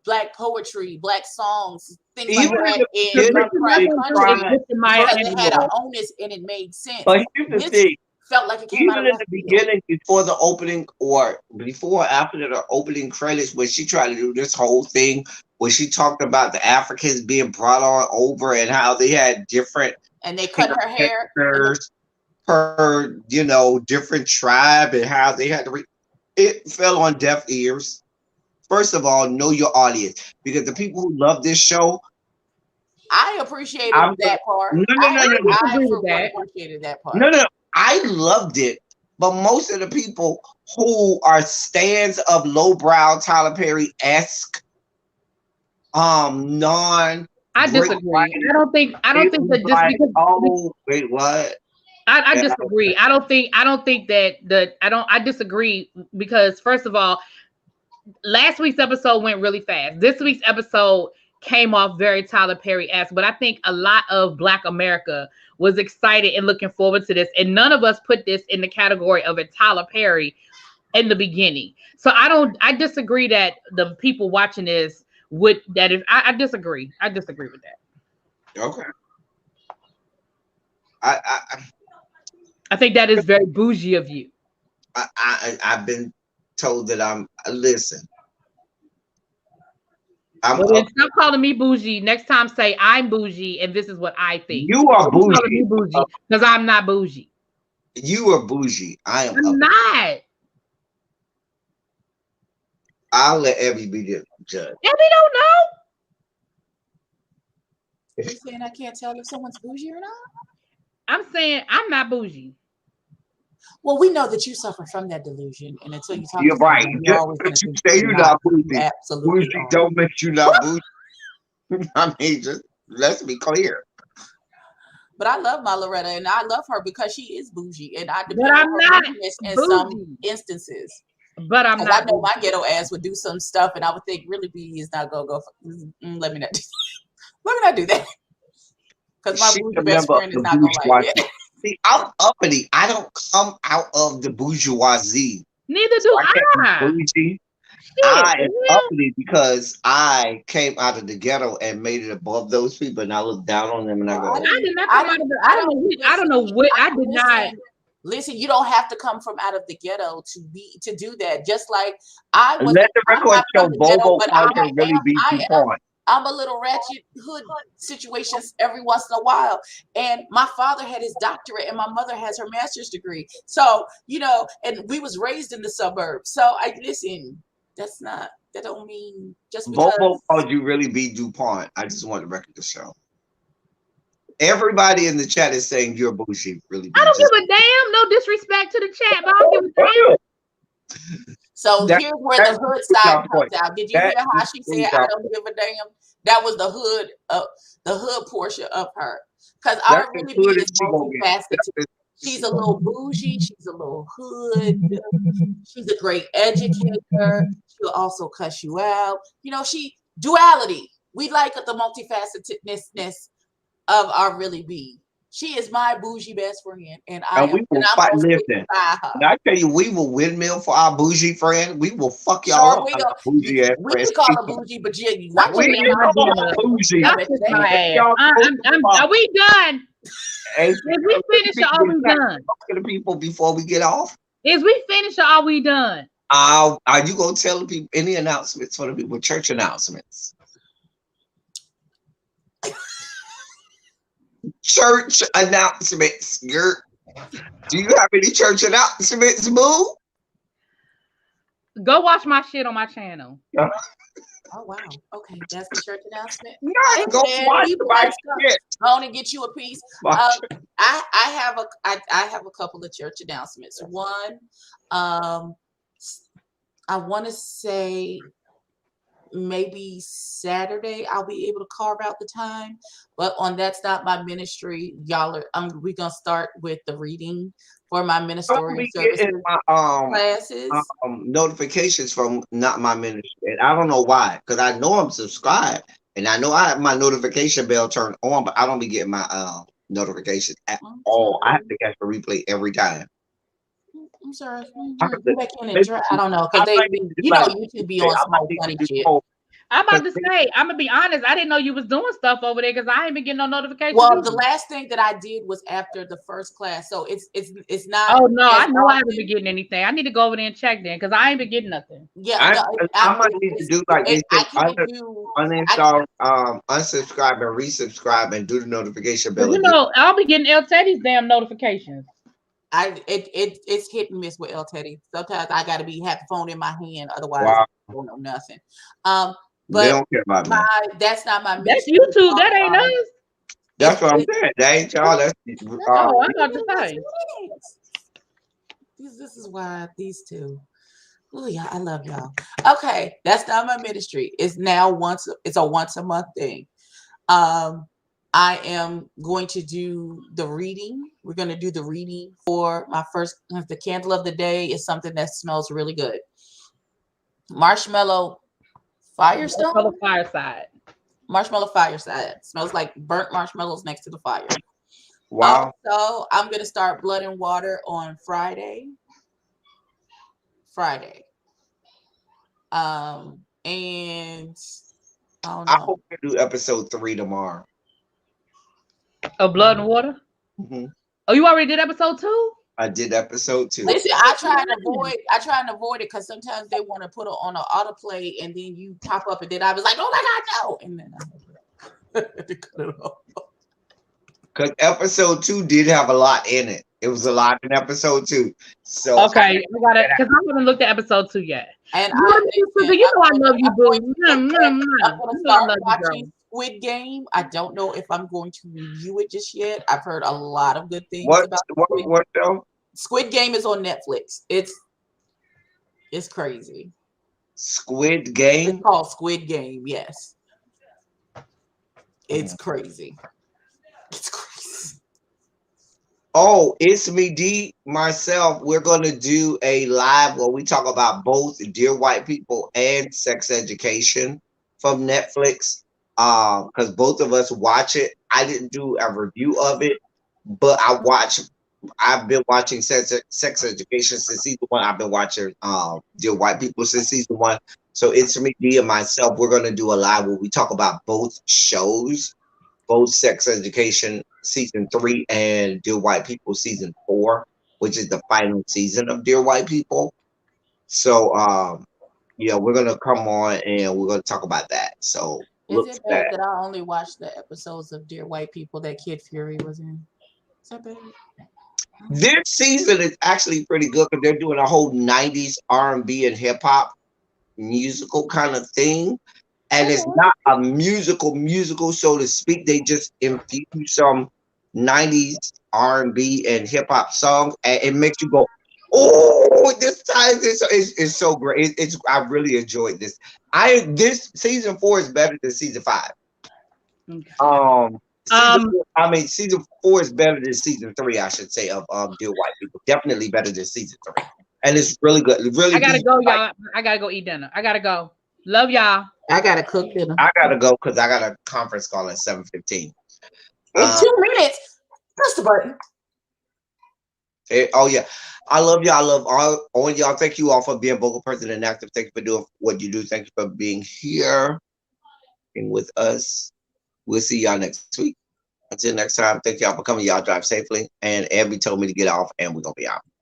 Black poetry, Black songs, things like that. It had an onus and it made sense. But here's the thing. Felt like it came out in the beginning, before the opening, or before after the opening credits, when she tried to do this whole thing, where she talked about the Africans being brought on over and how they had different, and they cut her hair per different tribe, and how they had to. It fell on deaf ears. First of all, know your audience, because the people who love this show, I appreciated that part. I appreciated that part. No. I loved it, but most of the people who are stands of lowbrow Tyler Perry-esque, non. I disagree. I don't think that just like, because. Oh wait, what? I disagree. I disagree because first of all, last week's episode went really fast. This week's episode came off very Tyler Perry-esque, but I think a lot of Black America was excited and looking forward to this, and none of us put this in the category of a Tyler Perry in the beginning. So I disagree that the people watching this would that if I disagree. I disagree with that. Okay. I think that is very bougie of you. I've been told that I'm listen. Well, stop calling me bougie. Next time, say I'm bougie, and this is what I think. You are bougie because I'm not bougie. You are bougie. I'm not. I'll let Evie be the judge. Evie don't know. You saying I can't tell if someone's bougie or not? I'm saying I'm not bougie. Well, we know that you suffer from that delusion, and until you talk, you're right. But you say you're not bougie. Absolutely, bougie don't make you not bougie. I mean, just let's be clear. But I love my Loretta, and I love her because she is bougie, and I depend on her in some instances. But I'm not. I know my ghetto ass would do some stuff, and I would think really bougie is not gonna go. Let me not do that. Because my bougie best friend is not gonna like it. See, I'm uppity. I don't come out of the bourgeoisie. Neither do I. I am uppity because I came out of the ghetto and made it above those people, and I look down on them and I go. I did not come out of the. I don't know what I did not. Listen, you don't have to come from out of the ghetto to do that. Just like I was. Let the record show Bobo Carter really be DuPont. I'm a little ratchet hood situations every once in a while. And my father had his doctorate and my mother has her master's degree. So, you know, and we was raised in the suburbs. So I listen, that don't mean just because. Bobo called you really be DuPont. I just want the record to show. Everybody in the chat is saying you're bougie, really. I don't give a damn. No disrespect to the chat, but I don't give a damn. So here's where the hood side comes out. Did you hear how she said, "I don't give a damn"? That was the hood portion of her. Because I really be is multifaceted. She's a little bougie. She's a little hood. She's a great educator. She'll also cuss you out. You know, duality. We like the multifacetedness of our really be. She is my bougie best friend, and we will fight. Listen, I tell you, we will windmill for our bougie friend. We will fuck y'all up. Bougie ass we can call her bougie, but bougie. Are we done? Is we finished or are we done? To the people before we get off. Is we finished or are we done? Are you gonna tell the people any announcements for the people? Church announcements. Church announcements. Do you have any church announcements, Boo? Go watch my shit on my channel. Oh wow. Okay, that's the church announcement. Yeah, go watch my shit. I want to get you a piece. I have a couple of church announcements. One, I want to say maybe Saturday I'll be able to carve out the time, but on That's Not My Ministry, y'all are we're gonna start with the reading for my ministerial services classes. Notifications from Not My Ministry, and I don't know why, because I know I'm subscribed and I know I have my notification bell turned on, but I don't be getting my notifications at all. I have to catch the replay every time. I'm sorry. I don't know, because YouTube be on some funny shit. I'm about to say, I'm gonna be honest. I didn't know you was doing stuff over there because I ain't been getting no notifications. Well, the last thing that I did was after the first class, so it's not. Oh no, I know I haven't been getting anything. I need to go over there and check then because I ain't been getting nothing. Yeah, I might need to do like this. Uninstall, unsubscribe, and resubscribe, and do the notification bell. You know, I'll be getting El Teddy's damn notifications. It's hit and miss with El Teddy. Sometimes I gotta have the phone in my hand, otherwise I don't know nothing. But they don't care about me. That's not my. That's YouTube. That ain't us. That's what I'm saying. That ain't y'all. That's I'm about to say. This is why these two. Oh yeah, I love y'all. Okay, That's Not My Ministry. It's now it's a once a month thing. I am going to do the reading. We're going to do the reading for my first. The candle of the day is something that smells really good. Marshmallow Firestone? Marshmallow Fireside. Smells like burnt marshmallows next to the fire. Wow. So I'm going to start Blood and Water on Friday. And I hope we do episode 3 tomorrow. Of Blood and Water? Mm-hmm. Oh, you already did episode 2? I did episode 2. Listen, I try and avoid it because sometimes they want to put it on an autoplay and then you pop up and then I was like, oh my God, no. And then I had to cut it off. Because episode 2 did have a lot in it. It was a lot in episode 2. So okay, I got it because I haven't looked at episode 2 yet. And you know I love you, boo. I'm gonna start watching Squid Game. I don't know if I'm going to review it just yet. I've heard a lot of good things about what show? Squid Game is on Netflix. It's crazy. Squid Game? It's called Squid Game, yes. It's crazy. It's crazy. Oh, it's me, D, myself. We're going to do a live where we talk about both Dear White People and Sex Education from Netflix. Because both of us watch it. I didn't do a review of it, but I've been watching Sex Education since season 1. I've been watching Dear White People since season 1. So it's me, D, and myself. We're going to do a live where we talk about both shows, both Sex Education season 3 and Dear White People season 4, which is the final season of Dear White People. So, yeah, we're going to come on and we're going to talk about that. So Is it bad that I only watched the episodes of Dear White People that Kid Fury was in? Is that bad? This season is actually pretty good because they're doing a whole 90s R&B and hip hop musical kind of thing. And it's not a musical, so to speak. They just infuse some 90s R&B and hip hop songs, and it makes you go, "Oh, this time is so great." I really enjoyed this. This season 4 is better than season 5. Season 4 is better than season 3, I should say, of Dear White People. Definitely better than season 3, and it's really good. Really, I gotta go, y'all. I gotta go eat dinner. I gotta go. Love y'all. I gotta cook dinner. I gotta go because I got a conference call at 7:15. In 2 minutes. Press the button. Oh yeah, I love y'all. I love all y'all. Thank you all for being vocal, person, and active. Thank you for doing what you do. Thank you for being here and with us. We'll see y'all next week. Until next time, thank y'all for coming. Y'all drive safely. And Abby told me to get off, and we're gonna be out.